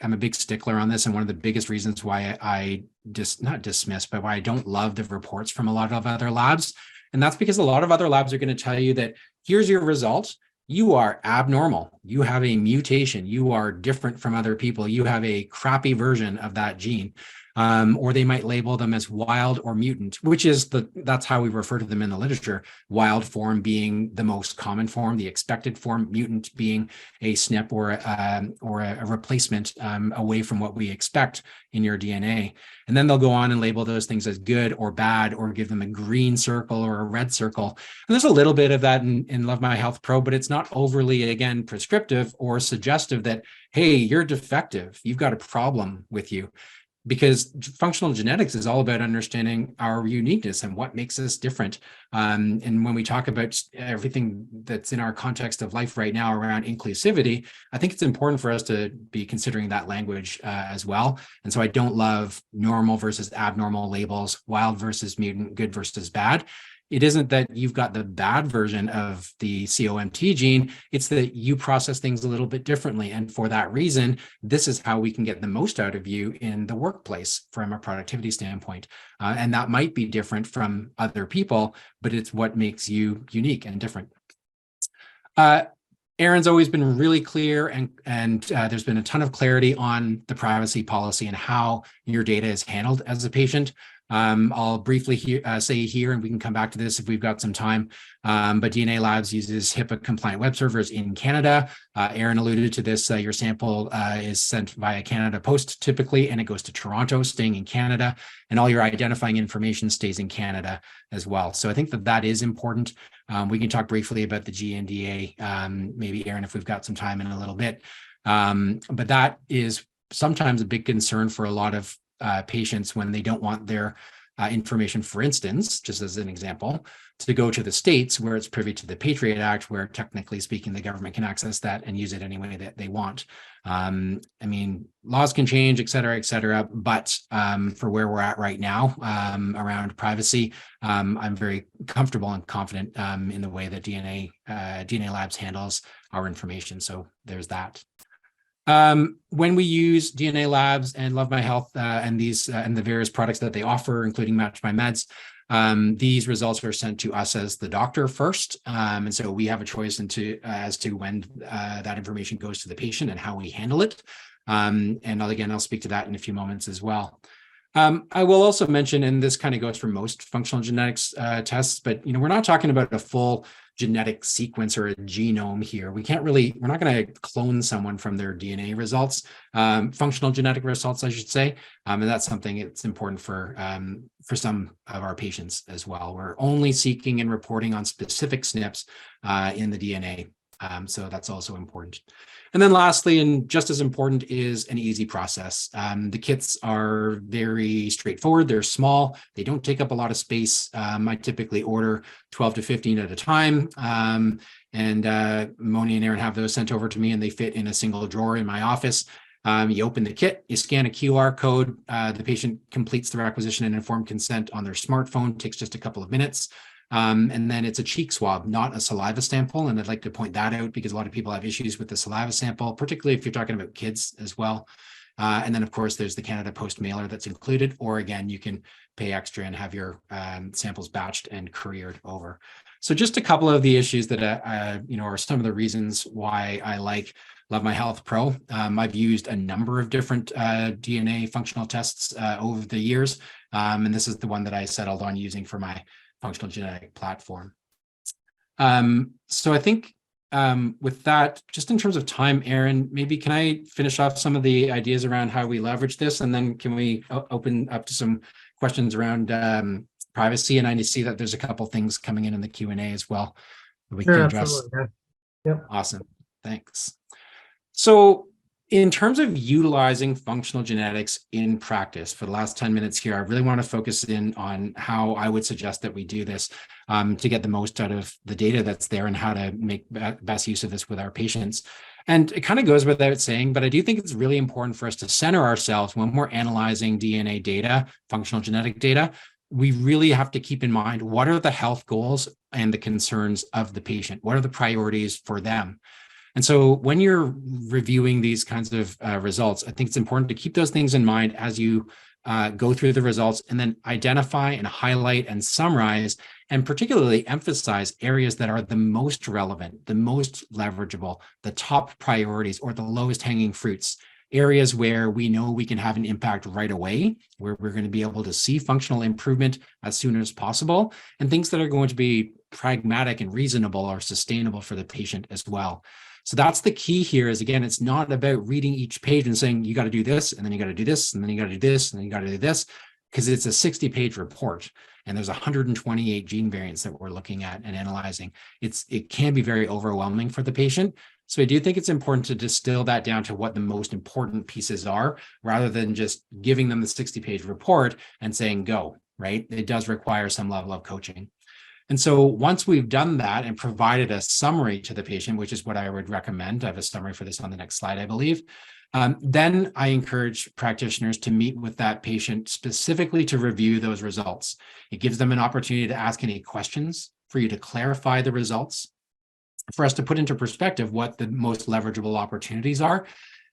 Speaker 2: I'm a big stickler on this, and one of the biggest reasons why I just not dismiss, but why I don't love the reports from a lot of other labs. And that's because a lot of other labs are going to tell you that here's your result. you are abnormal. You have a mutation. You are different from other people. You have a crappy version of that gene. Or they might label them as wild or mutant, which is that's how we refer to them in the literature. Wild form being the most common form, the expected form, mutant being a SNP or a replacement away from what we expect in your DNA. And then they'll go on and label those things as good or bad, or give them a green circle or a red circle. And there's a little bit of that in Love My Health Pro, but it's not overly, again, prescriptive or suggestive that, hey, you're defective, you've got a problem with you. Because functional genetics is all about understanding our uniqueness and what makes us different. And when we talk about everything that's in our context of life right now around inclusivity, I think it's important for us to be considering that language as well. And so I don't love normal versus abnormal labels, wild versus mutant, good versus bad. It isn't that you've got the bad version of the COMT gene, it's that you process things a little bit differently. And for that reason, this is how we can get the most out of you in the workplace from a productivity standpoint. And that might be different from other people, but it's what makes you unique and different. Aaron's always been really clear, and there's been a ton of clarity on the privacy policy and how your data is handled as a patient. I'll briefly say here, and we can come back to this if we've got some time, but DNA Labs uses HIPAA-compliant web servers in Canada. Aaron alluded to this. Your sample is sent via Canada Post typically, and it goes to Toronto, staying in Canada, and all your identifying information stays in Canada as well. So I think that is important. We can talk briefly about the GNDA, maybe, Aaron, if we've got some time in a little bit. But that is sometimes a big concern for a lot of patients when they don't want their information, for instance, just as an example, to go to the States where it's privy to the Patriot Act, where technically speaking, the government can access that and use it any way that they want. I mean, laws can change, et cetera, but for where we're at right now around privacy, I'm very comfortable and confident in the way that DNA Labs handles our information. So there's that. When we use DNA Labs and Love My Health and these and the various products that they offer, including Match My Meds, these results are sent to us as the doctor first. And so we have a choice as to when that information goes to the patient and how we handle it. And I'll speak to that in a few moments as well. I will also mention, and this kind of goes for most functional genetics tests, but we're not talking about a full genetic sequence or a genome here. We're not going to clone someone from their DNA results, functional genetic results, I should say. And that's something it's important for some of our patients as well. We're only seeking and reporting on specific SNPs in the DNA. So that's also important. And then lastly, and just as important, is an easy process. The kits are very straightforward. They're small. They don't take up a lot of space. I typically order 12 to 15 at a time. And Moni and Aaron have those sent over to me, and they fit in a single drawer in my office. You open the kit, you scan a QR code. The patient completes the requisition and informed consent on their smartphone. Takes just a couple of minutes. And then it's a cheek swab, not a saliva sample. And I'd like to point that out because a lot of people have issues with the saliva sample, particularly if you're talking about kids as well. And then, of course, there's the Canada Post mailer that's included, or again, you can pay extra and have your samples batched and couriered over. So just a couple of the issues that, are some of the reasons why I like Love My Health Pro. I've used a number of different DNA functional tests over the years. And this is the one that I settled on using for my functional genetic platform. So I think with that, just in terms of time, Aaron, maybe can I finish off some of the ideas around how we leverage this, and then can we open up to some questions around privacy? And I see that there's a couple things coming in the Q&A as well that we can address.
Speaker 1: Absolutely. Yeah. Yep.
Speaker 2: Awesome, thanks. So in terms of utilizing functional genetics in practice, for the last 10 minutes here, I really want to focus in on how I would suggest that we do this to get the most out of the data that's there and how to make best use of this with our patients. And it kind of goes without saying, but I do think it's really important for us to center ourselves when we're analyzing DNA data, functional genetic data. We really have to keep in mind, what are the health goals and the concerns of the patient? What are the priorities for them? And so when you're reviewing these kinds of results, I think it's important to keep those things in mind as you go through the results, and then identify and highlight and summarize and particularly emphasize areas that are the most relevant, the most leverageable, the top priorities or the lowest hanging fruits, areas where we know we can have an impact right away, where we're going to be able to see functional improvement as soon as possible, and things that are going to be pragmatic and reasonable or sustainable for the patient as well. So that's the key here is, again, it's not about reading each page and saying, you got to do this, and then you got to do this, and then you got to do this, and then you got to do this, because it's a 60-page report, and there's 128 gene variants that we're looking at and analyzing. It can be very overwhelming for the patient. So I do think it's important to distill that down to what the most important pieces are, rather than just giving them the 60-page report and saying, go, right? It does require some level of coaching. And so once we've done that and provided a summary to the patient, which is what I would recommend, I have a summary for this on the next slide, I believe, then I encourage practitioners to meet with that patient specifically to review those results. It gives them an opportunity to ask any questions, for you to clarify the results, for us to put into perspective what the most leverageable opportunities are,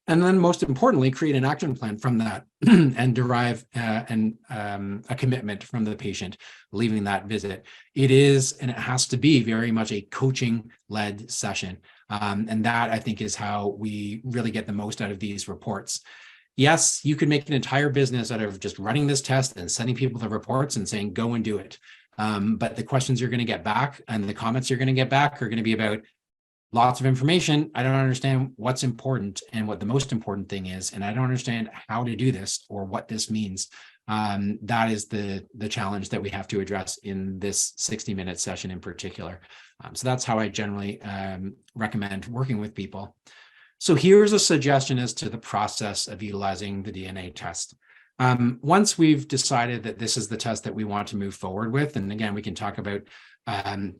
Speaker 2: and then most importantly, create an action plan from that and derive a commitment from the patient leaving that visit. It is, and it has to be, very much a coaching-led session. And that, I think, is how we really get the most out of these reports. Yes, you could make an entire business out of just running this test and sending people the reports and saying, go and do it. But the questions you're going to get back and the comments you're going to get back are going to be about lots of information. I don't understand what's important and what the most important thing is, and I don't understand how to do this or what this means. That is the challenge that we have to address in this 60-minute session in particular. So that's how I generally recommend working with people. So here's a suggestion as to the process of utilizing the DNA test. Once we've decided that this is the test that we want to move forward with, and again, we can talk about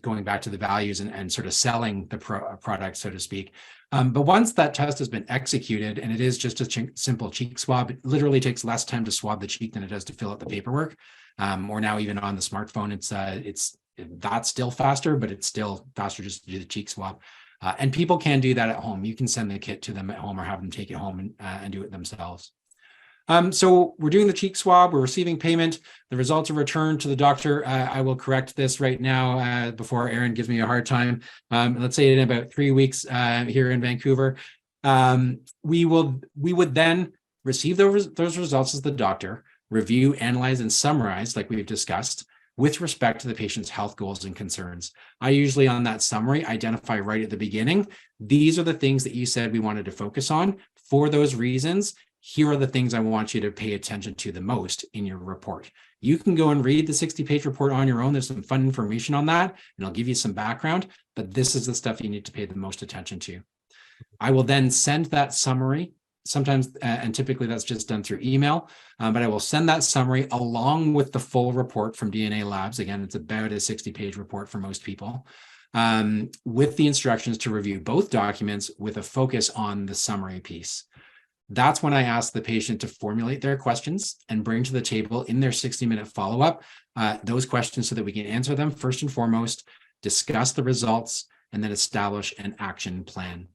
Speaker 2: going back to the values and sort of selling the product, so to speak. But once that test has been executed, and it is just a simple cheek swab, it literally takes less time to swab the cheek than it does to fill out the paperwork. Or now even on the smartphone, that's still faster, but it's still faster just to do the cheek swab. And people can do that at home. You can send the kit to them at home or have them take it home and do it themselves. So we're doing the cheek swab, we're receiving payment, the results are returned to the doctor. I will correct this right now before Aaron gives me a hard time. Let's say in about 3 weeks here in Vancouver, we would then receive those results as the doctor, review, analyze, and summarize, like we've discussed, with respect to the patient's health goals and concerns. I usually on that summary identify right at the beginning, these are the things that you said we wanted to focus on. For those reasons, here are the things I want you to pay attention to the most in your report. You can go and read the 60-page report on your own. There's some fun information on that, and I'll give you some background, but this is the stuff you need to pay the most attention to. I will then send that summary, sometimes, and typically that's just done through email, but I will send that summary along with the full report from DNA Labs. Again, it's about a 60-page report for most people, with the instructions to review both documents with a focus on the summary piece. That's when I ask the patient to formulate their questions and bring to the table in their 60-minute follow-up those questions so that we can answer them first and foremost, discuss the results, and then establish an action plan.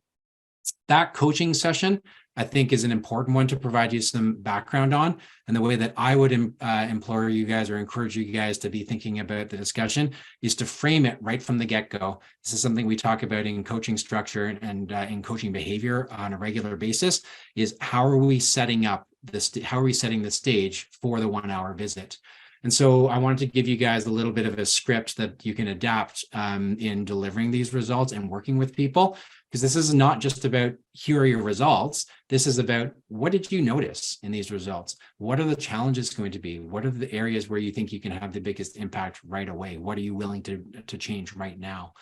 Speaker 2: That coaching session, I think, is an important one to provide you some background on. And the way that I would implore you guys or encourage you guys to be thinking about the discussion is to frame it right from the get-go. This is something we talk about in coaching structure and in coaching behavior on a regular basis, is how are we setting up this? How are we setting the stage for the 1-hour visit? And so I wanted to give you guys a little bit of a script that you can adapt in delivering these results and working with people, because this is not just about here are your results. This is about what did you notice in these results? What are the challenges going to be? What are the areas where you think you can have the biggest impact right away? What are you willing to change right now?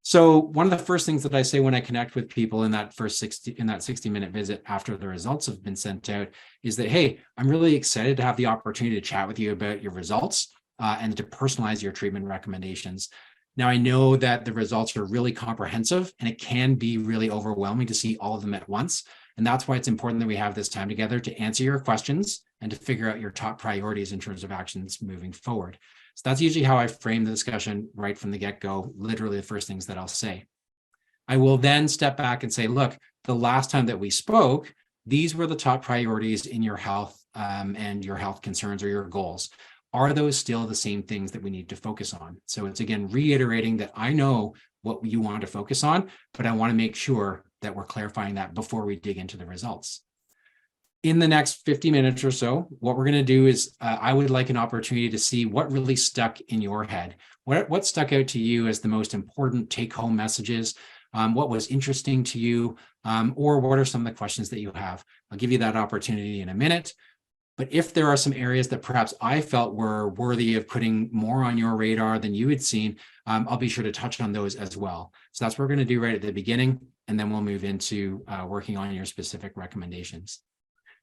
Speaker 2: So one of the first things that I say when I connect with people in that 60-minute visit after the results have been sent out is that, hey, I'm really excited to have the opportunity to chat with you about your results and to personalize your treatment recommendations. Now, I know that the results are really comprehensive and it can be really overwhelming to see all of them at once. And that's why it's important that we have this time together to answer your questions and to figure out your top priorities in terms of actions moving forward. So that's usually how I frame the discussion right from the get-go, literally the first things that I'll say. I will then step back and say, look, the last time that we spoke, these were the top priorities in your health and your health concerns or your goals, are those still the same things that we need to focus on? So it's again reiterating that I know what you want to focus on, but I want to make sure that we're clarifying that before we dig into the results. In the next 50 minutes or so, what we're going to do is I would like an opportunity to see what really stuck in your head. What stuck out to you as the most important take-home messages? What was interesting to you? Or what are some of the questions that you have? I'll give you that opportunity in a minute. But if there are some areas that perhaps I felt were worthy of putting more on your radar than you had seen, I'll be sure to touch on those as well. So that's what we're going to do right at the beginning, and then we'll move into working on your specific recommendations.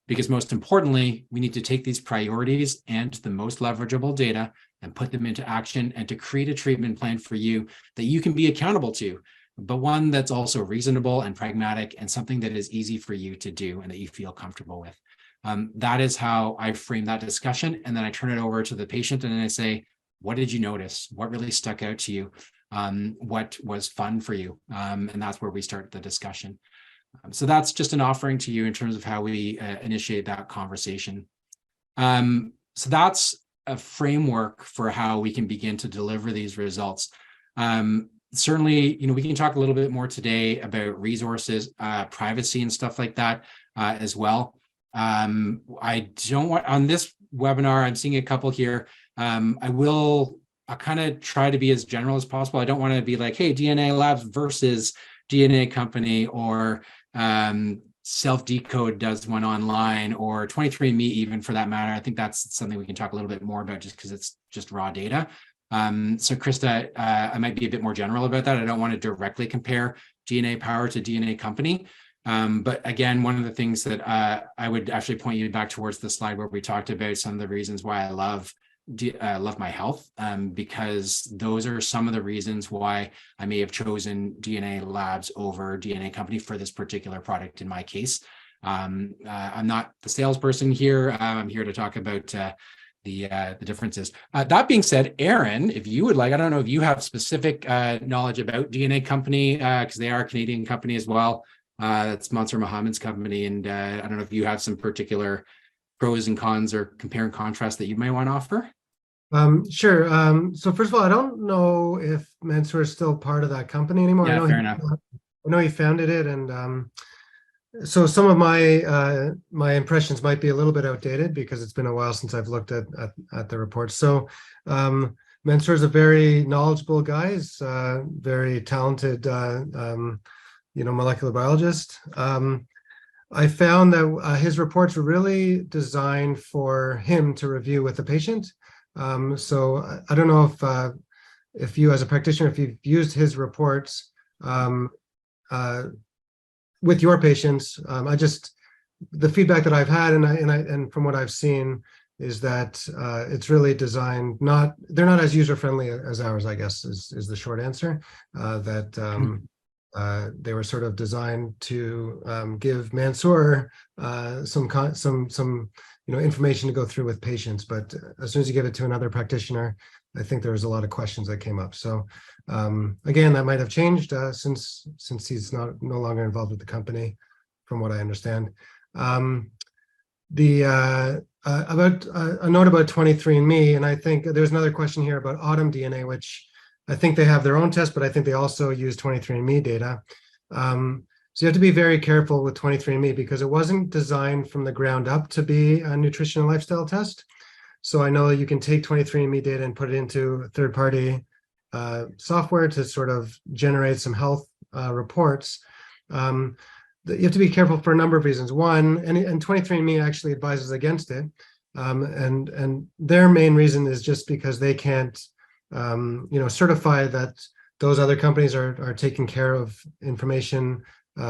Speaker 2: Because most importantly, we need to take these priorities and the most leverageable data and put them into action and to create a treatment plan for you that you can be accountable to, but one that's also reasonable and pragmatic and something that is easy for you to do and that you feel comfortable with. That is how I frame that discussion. And then I turn it over to the patient and I say, what did you notice? What really stuck out to you? What was fun for you? And that's where we start the discussion. So that's just an offering to you in terms of how we initiate that conversation. So that's a framework for how we can begin to deliver these results. Certainly, we can talk a little bit more today about resources, privacy and stuff like that as well. I don't want, on this webinar, I'm seeing a couple here. I'll kind of try to be as general as possible. I don't want to be like, hey, DNA Labs versus DNA company, or Self-Decode does one online, or 23andMe even for that matter. I think that's something we can talk a little bit more about just because it's just raw data. So Krista, I might be a bit more general about that. I don't want to directly compare DNA Power to DNA Company. But again, one of the things that I would actually point you back towards the slide where we talked about some of the reasons why I love LoveMyHealth, because those are some of the reasons why I may have chosen DNA Labs over DNA Company for this particular product in my case. I'm not the salesperson here. I'm here to talk about the differences. That being said, Aaron, if you would like, I don't know if you have specific knowledge about DNA Company, because they are a Canadian company as well. That's Mansour Mohammed's company. And I don't know if you have some particular pros and cons or compare and contrast that you might want to offer.
Speaker 1: Sure. So first of all, I don't know if Mansour is still part of that company anymore.
Speaker 2: Yeah,
Speaker 1: I know
Speaker 2: fair enough.
Speaker 1: I know he founded it, and so some of my my impressions might be a little bit outdated because it's been a while since I've looked at the reports. So Mansour is a very knowledgeable guy. He's very talented, molecular biologist. I found that his reports were really designed for him to review with the patient. So I don't know if you, as a practitioner, if you've used his reports with your patients. The feedback that I've had and from what I've seen is that it's really designed they're not as user friendly as ours, I guess is the short answer. They were sort of designed to give Mansour some information to go through with patients, but as soon as you give it to another practitioner, I think there was a lot of questions that came up. So again, that might have changed since he's no longer involved with the company, from what I understand. About a note about 23andMe, and I think there's another question here about Autumn DNA, which I think they have their own test, but I think they also use 23andMe data. So you have to be very careful with 23andMe because it wasn't designed from the ground up to be a nutrition and lifestyle test. So I know you can take 23andMe data and put it into third-party software to sort of generate some health reports. You have to be careful for a number of reasons. One, and 23andMe actually advises against it. And their main reason is just because they can't certify that those other companies are taking care of information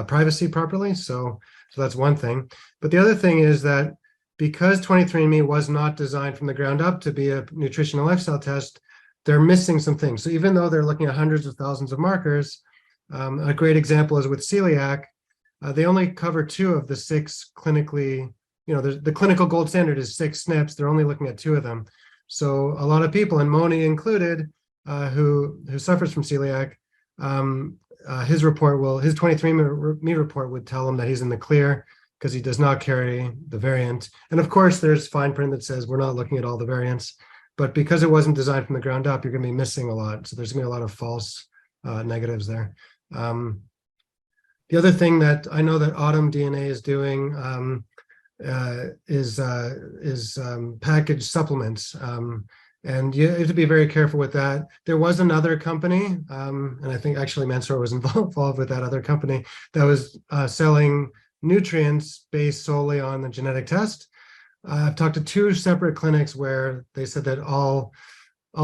Speaker 1: privacy properly. So that's one thing. But the other thing is that because 23andMe was not designed from the ground up to be a nutrition and lifestyle test, they're missing some things. So even though they're looking at hundreds of thousands of markers, a great example is with celiac. They only cover 2 of the 6 clinically, the clinical gold standard is 6 SNPs. They're only looking at 2 of them. So a lot of people, and Moni included, who suffers from celiac, his 23andMe report would tell him that he's in the clear because he does not carry the variant. And of course, there's fine print that says we're not looking at all the variants, but because it wasn't designed from the ground up, you're going to be missing a lot. So there's going to be a lot of false negatives there. The other thing that I know that Autumn DNA is doing is packaged supplements. And you have to be very careful with that. There was another company, and I think actually Mansour was involved with that other company that was selling nutrients based solely on the genetic test. I've talked to 2 separate clinics where they said that all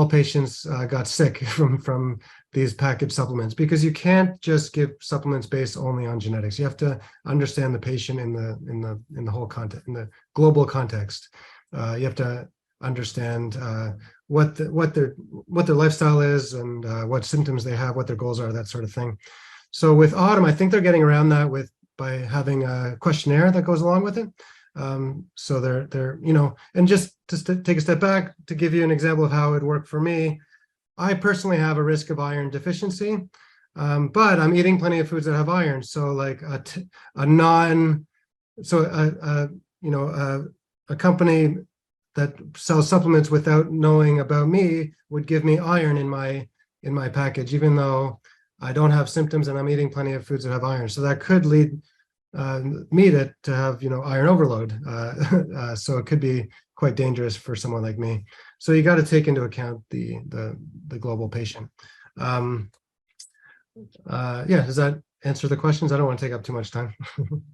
Speaker 1: patients got sick from these packaged supplements, because you can't just give supplements based only on genetics. You have to understand the patient in the whole context, in the global context. You have to understand what their lifestyle is, and what symptoms they have, what their goals are, that sort of thing. So with Autumn, I think they're getting around that by having a questionnaire that goes along with it. So they're and just to take a step back to give you an example of how it worked for me. I personally have a risk of iron deficiency, but I'm eating plenty of foods that have iron. So like a company that sells supplements without knowing about me would give me iron in my package, even though I don't have symptoms and I'm eating plenty of foods that have iron. So that could lead me to have iron overload. So it could be quite dangerous for someone like me. So you got to take into account the global patient. Yeah, does that answer the questions? I don't want to take up too much time.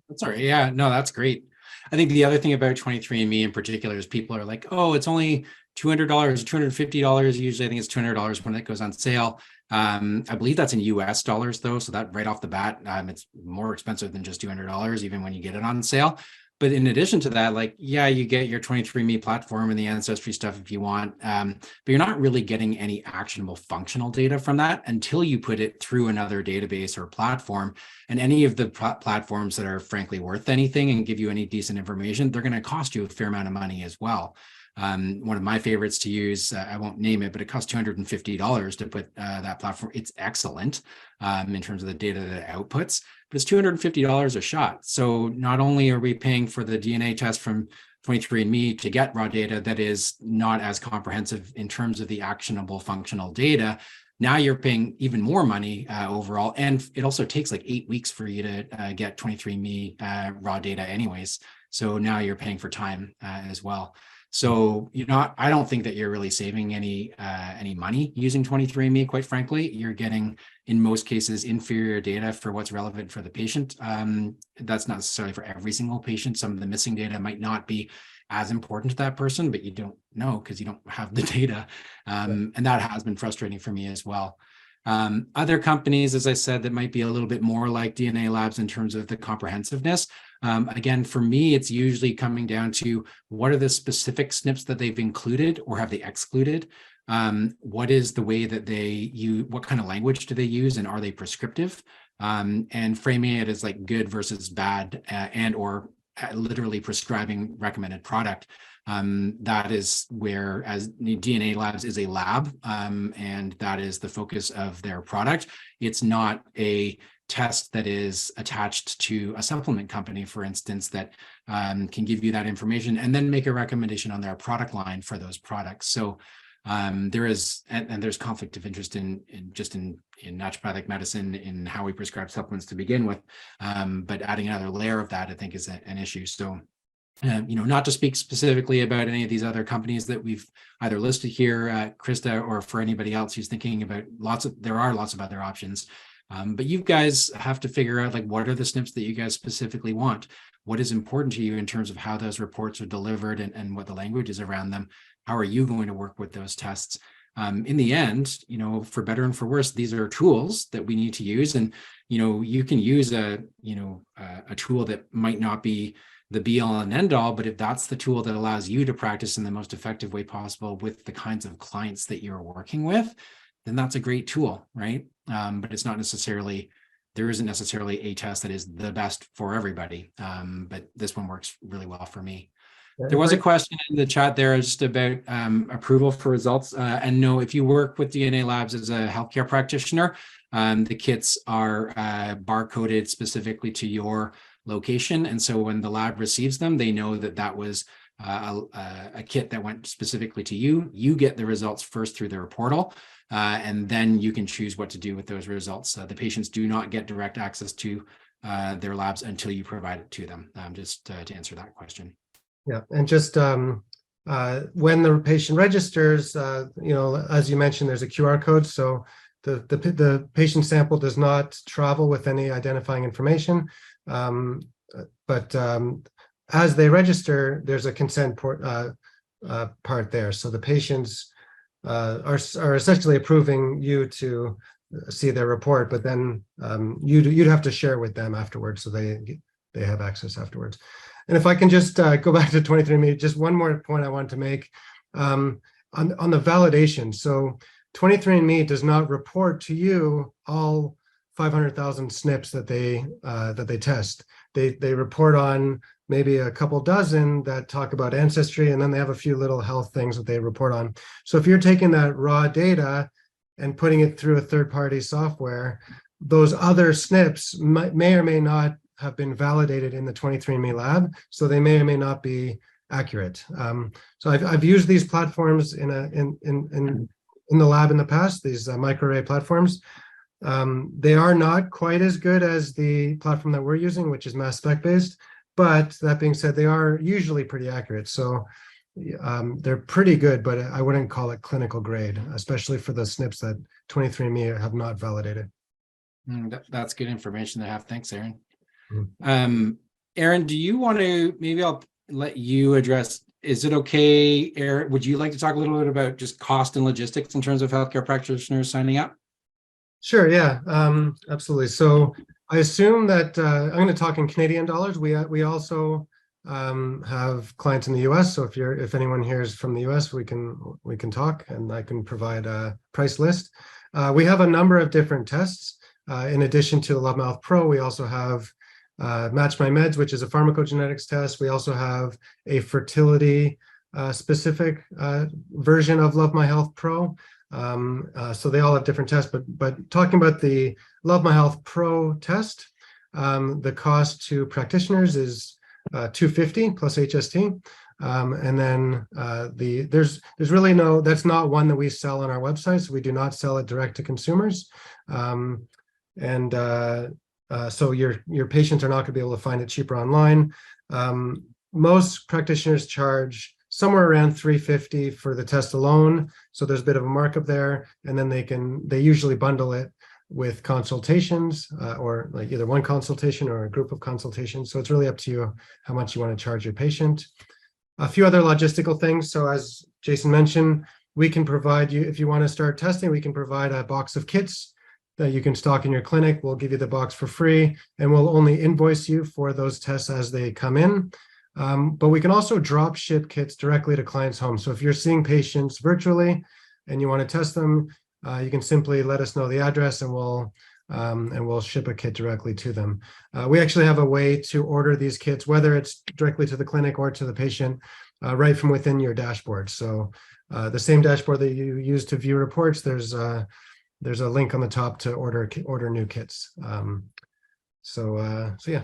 Speaker 2: That's all right. Yeah, no, that's great. I think the other thing about 23andMe in particular is people are like, oh, it's only $200, $250. Usually I think it's $200 when it goes on sale. I believe that's in US dollars though. So that right off the bat, it's more expensive than just $200, even when you get it on sale. But in addition to that, like, yeah, you get your 23andMe platform and the ancestry stuff if you want, but you're not really getting any actionable functional data from that until you put it through another database or platform. And any of the platforms that are frankly worth anything and give you any decent information, they're going to cost you a fair amount of money as well. One of my favorites to use, I won't name it, but it costs $250 to put that platform. It's excellent in terms of the data that it outputs, but it's $250 a shot. So not only are we paying for the DNA test from 23andMe to get raw data that is not as comprehensive in terms of the actionable functional data, now you're paying even more money overall. And it also takes like 8 weeks for you to get 23andMe raw data anyways. So now you're paying for time as well. So I don't think that you're really saving any money using 23andMe, quite frankly. You're getting, in most cases, inferior data for what's relevant for the patient. That's not necessarily for every single patient. Some of the missing data might not be as important to that person, but you don't know because you don't have the data. And that has been frustrating for me as well. Other companies, as I said, that might be a little bit more like DNA Labs in terms of the comprehensiveness. Again, for me, it's usually coming down to what are the specific SNPs that they've included or have they excluded? What is the way that they use, what kind of language do they use, and are they prescriptive? And framing it as like good versus bad and or literally prescribing recommended product. That is where, as DNA Labs is a lab, and that is the focus of their product. It's not a test that is attached to a supplement company, for instance, that can give you that information and then make a recommendation on their product line for those products. So there is, and there's conflict of interest in naturopathic medicine in how we prescribe supplements to begin with. But adding another layer of that, I think, is an issue. So, not to speak specifically about any of these other companies that we've either listed here, Krista, or for anybody else who's thinking about there are lots of other options. But you guys have to figure out, like, what are the SNPs that you guys specifically want? What is important to you in terms of how those reports are delivered and what the language is around them? How are you going to work with those tests? In the end, for better and for worse, these are tools that we need to use. And, you can use a tool that might not be the be all and end all, but if that's the tool that allows you to practice in the most effective way possible with the kinds of clients that you're working with, then that's a great tool, right? But it's not necessarily, there isn't necessarily a test that is the best for everybody. But this one works really well for me. There was a question in the chat there just about approval for results. And no, if you work with DNA Labs as a healthcare practitioner, the kits are barcoded specifically to your location. And so when the lab receives them, they know that that was a kit that went specifically to you. You get the results first through their portal, and then you can choose what to do with those results. The patients do not get direct access to their labs until you provide it to them, just to answer that question.
Speaker 1: Yeah, and just when the patient registers, as you mentioned, there's a QR code. So the patient sample does not travel with any identifying information. But as they register, there's a consent part there. So the patients are essentially approving you to see their report, but then you'd have to share with them afterwards, so they have access afterwards. And if I can just go back to 23andMe, just one more point I want to make on the validation. So 23andMe does not report to you all 500,000 SNPs that they test. They report on maybe a couple dozen that talk about ancestry, and then they have a few little health things that they report on. So if you're taking that raw data and putting it through a third-party software, those other SNPs may or may not have been validated in the 23andMe lab, so they may or may not be accurate. So I've used these platforms in the lab in the past, these microarray platforms. They are not quite as good as the platform that we're using, which is mass spec based, but that being said, they are usually pretty accurate. So they're pretty good, but I wouldn't call it clinical grade, especially for the SNPs that 23andMe have not validated.
Speaker 2: That's good information to have. Thanks, Aaron.
Speaker 1: Mm-hmm.
Speaker 2: Aaron, do you want to, maybe I'll let you address, is it okay, Aaron, would you like to talk a little bit about just cost and logistics in terms of healthcare practitioners signing up? Sure,
Speaker 1: yeah, absolutely. So I assume that I'm going to talk in Canadian dollars. We also have clients in the US. So if anyone here is from the US, we can talk, and I can provide a price list. We have a number of different tests. In addition to the LoveMyHealth Pro, we also have Match My Meds, which is a pharmacogenetics test. We also have a fertility specific version of LoveMyHealth Pro. So they all have different tests, but talking about the LoveMyHealth Pro test, the cost to practitioners is $250 plus HST. And then there's really that's not one that we sell on our website, so we do not sell it direct to consumers. So your patients are not going to be able to find it cheaper online. Most practitioners charge somewhere around $350 for the test alone, so there's a bit of a markup there, and then they usually bundle it with consultations, or like either one consultation or a group of consultations. So it's really up to you how much you want to charge your patient. A few other logistical things. So as Jason mentioned, we can provide you, if you want to start testing, we can provide a box of kits that you can stock in your clinic. We'll give you the box for free, and we'll only invoice you for those tests as they come in. But we can also drop ship kits directly to clients' homes. So if you're seeing patients virtually and you want to test them, you can simply let us know the address, and we'll ship a kit directly to them. We actually have a way to order these kits, whether it's directly to the clinic or to the patient, right from within your dashboard. So the same dashboard that you use to view reports, there's a link on the top to order new kits. So yeah.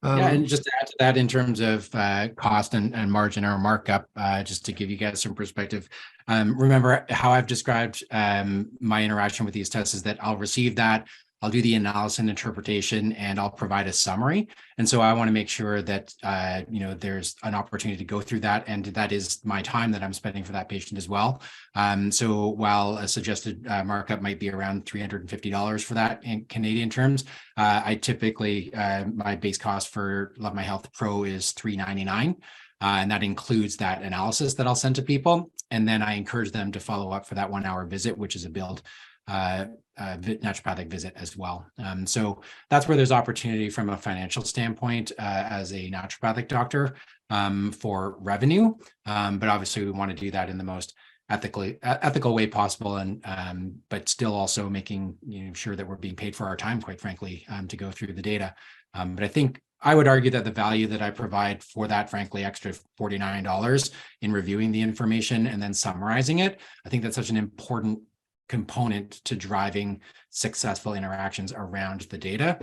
Speaker 2: Yeah, and just to add to that in terms of cost and margin or markup, just to give you guys some perspective, remember how I've described my interaction with these tests is that I'll receive that, I'll do the analysis and interpretation, and I'll provide a summary. And so I want to make sure that there's an opportunity to go through that, and that is my time that I'm spending for that patient as well. So while a suggested markup might be around $350 for that in Canadian terms, I typically my base cost for LoveMyHealth Pro is $399. And that includes that analysis that I'll send to people. And then I encourage them to follow up for that 1 hour visit, which is a billed naturopathic visit as well. So that's where there's opportunity from a financial standpoint as a naturopathic doctor for revenue. But obviously we want to do that in the most ethical way possible, and but still also making sure that we're being paid for our time, quite frankly, to go through the data. But I think I would argue that the value that I provide for that, frankly, extra $49 in reviewing the information and then summarizing it, I think that's such an important component to driving successful interactions around the data.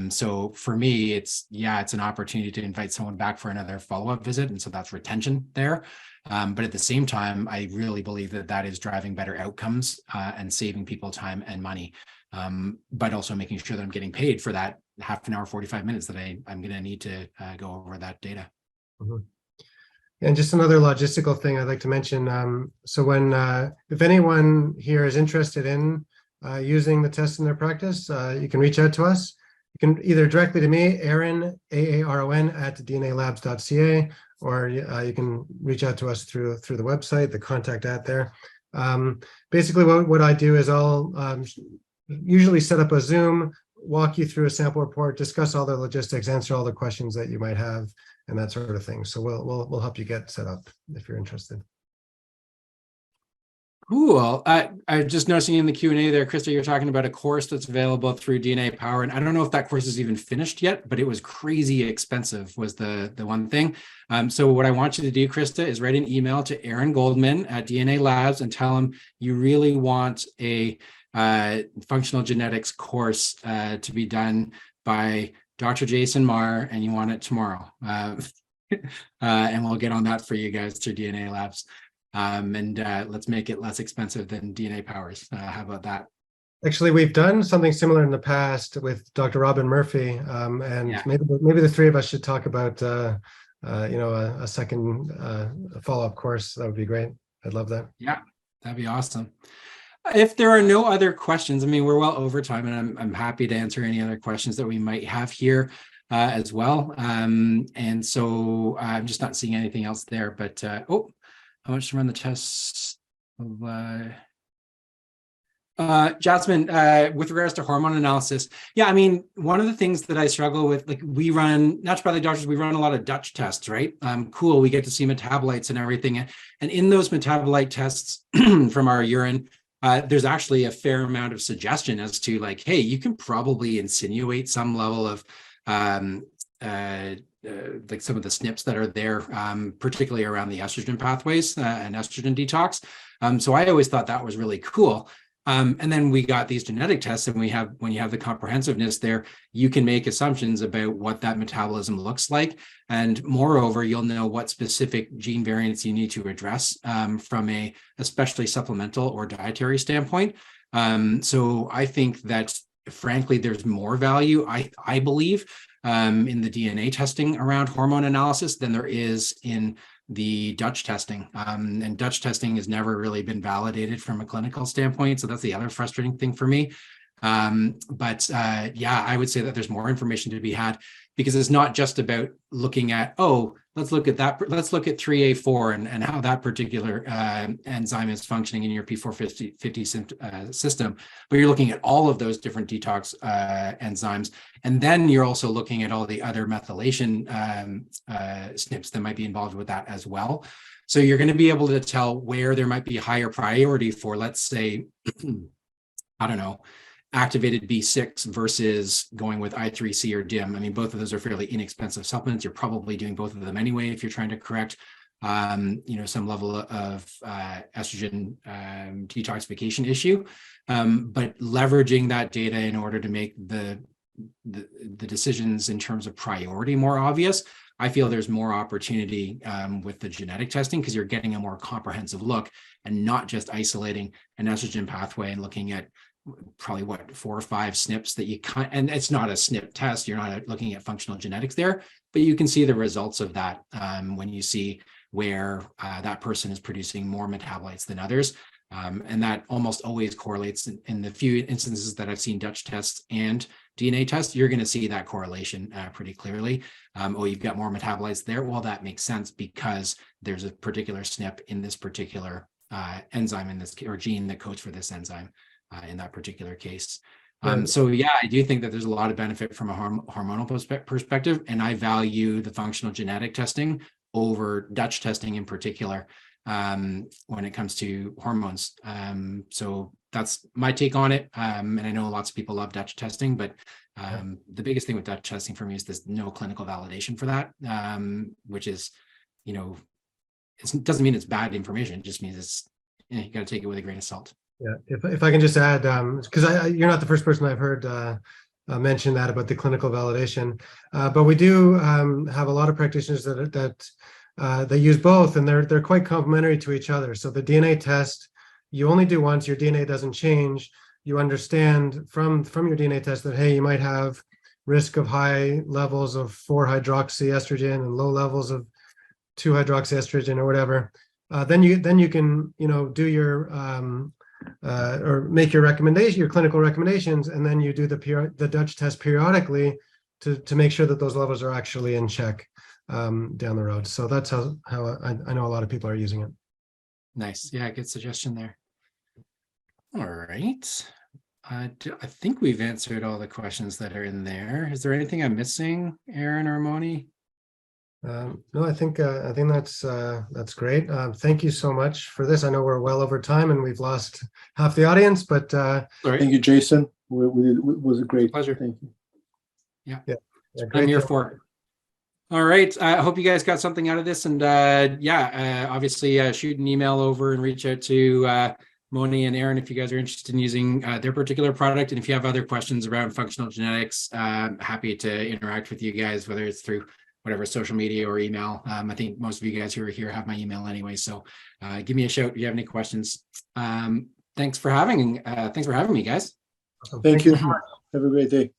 Speaker 2: So for me, it's an opportunity to invite someone back for another follow-up visit. And so that's retention there. But at the same time, I really believe that that is driving better outcomes and saving people time and money, but also making sure that I'm getting paid for that half an hour, 45 minutes that I'm going to need to go over that data.
Speaker 1: Mm-hmm. And just another logistical thing I'd like to mention. So when, if anyone here is interested in using the test in their practice, you can reach out to us. You can either directly to me, Aaron, Aaron at dnalabs.ca, or you can reach out to us through the website, the contact there. Basically, what I do is I'll usually set up a Zoom, walk you through a sample report, discuss all the logistics, answer all the questions that you might have, and that sort of thing. So we'll help you get set up if you're interested.
Speaker 2: Cool. I'm just noticing in the Q&A there, Krista, you're talking about a course that's available through DNA Power. And I don't know if that course is even finished yet, but it was crazy expensive was the one thing. So what I want you to do, Krista, is write an email to Aaron Goldman at DNA Labs and tell him you really want a functional genetics course to be done by Dr. Jason Marr, and you want it tomorrow. And we'll get on that for you guys through DNA Labs. And let's make it less expensive than DNA Powers. How about that?
Speaker 1: Actually, we've done something similar in the past with Dr. Robin Murphy, and
Speaker 2: Yeah.
Speaker 1: maybe the three of us should talk about a second follow-up course. That would be great. I'd love that.
Speaker 2: Yeah, that'd be awesome. If there are no other questions, I mean, we're well over time, and I'm happy to answer any other questions that we might have here as well. And so I'm just not seeing anything else there. But how much to run the tests? Jasmine, with regards to hormone analysis, yeah, I mean, one of the things that I struggle with, like we run, naturopathic doctors, we run a lot of Dutch tests, right? Cool, we get to see metabolites and everything. And in those metabolite tests from our urine, there's actually a fair amount of suggestion as to like, hey, you can probably insinuate some level of like some of the SNPs that are there, particularly around the estrogen pathways and estrogen detox. So I always thought that was really cool. And then we got these genetic tests, and when you have the comprehensiveness there, you can make assumptions about what that metabolism looks like. And moreover, you'll know what specific gene variants you need to address from a especially supplemental or dietary standpoint. So I think that, frankly, there's more value, I believe, in the DNA testing around hormone analysis than there is in the Dutch testing. And Dutch testing has never really been validated from a clinical standpoint. So that's the other frustrating thing for me. But yeah, I would say that there's more information to be had, because it's not just about looking at, oh, let's look at that. Let's look at 3A4 and how that particular enzyme is functioning in your P450 system. But you're looking at all of those different detox enzymes. And then you're also looking at all the other methylation SNPs that might be involved with that as well. So you're going to be able to tell where there might be higher priority for, let's say, I don't know, activated B6 versus going with I3C or DIM. I mean, both of those are fairly inexpensive supplements. You're probably doing both of them anyway if you're trying to correct, some level of estrogen detoxification issue. But leveraging that data in order to make the decisions in terms of priority more obvious, I feel there's more opportunity with the genetic testing, because you're getting a more comprehensive look and not just isolating an estrogen pathway and looking at probably 4 or 5 SNPs that you can't, and it's not a SNP test. You're not looking at functional genetics there, but you can see the results of that when you see where that person is producing more metabolites than others. And that almost always correlates in the few instances that I've seen Dutch tests and DNA tests, you're going to see that correlation pretty clearly. Oh, you've got more metabolites there. Well, that makes sense because there's a particular SNP in this particular enzyme in this, or gene that codes for this enzyme in that particular case. So yeah, I do think that there's a lot of benefit from a hormonal perspective, and I value the functional genetic testing over Dutch testing in particular when it comes to hormones. So that's my take on it. And I know lots of people love Dutch testing, but the biggest thing with Dutch testing for me is there's no clinical validation for that, which is, it doesn't mean it's bad information. It just means it's, you got to take it with a grain of salt.
Speaker 1: Yeah, if I can just add, because you're not the first person I've heard mention that about the clinical validation, but we do have a lot of practitioners that they use both, and they're quite complementary to each other. So the DNA test you only do once, your DNA doesn't change. You understand from your DNA test that, hey, you might have risk of high levels of 4-hydroxyestrogen and low levels of 2-hydroxyestrogen or whatever. Then you can do your or make your recommendation, your clinical recommendations, and then you do the Dutch test periodically to make sure that those levels are actually in check down the road. So that's how I know a lot of people are using it.
Speaker 2: Nice. Yeah, good suggestion there. All right. I think we've answered all the questions that are in there. Is there anything I'm missing, Aaron or Moni?
Speaker 1: No, I think that's great. Thank you so much for this. I know we're well over time and we've lost half the audience, but
Speaker 3: thank you, Jason. It was a great
Speaker 2: pleasure.
Speaker 3: Thank you.
Speaker 2: Yeah,
Speaker 1: great.
Speaker 2: I'm here for it. All right. I hope you guys got something out of this. And obviously shoot an email over and reach out to Moni and Aaron if you guys are interested in using their particular product. And if you have other questions around functional genetics, happy to interact with you guys, whether it's through whatever social media or email. I think most of you guys who are here have my email anyway. So give me a shout if you have any questions. Thanks for having me, guys.
Speaker 3: Thank you. Have a great day.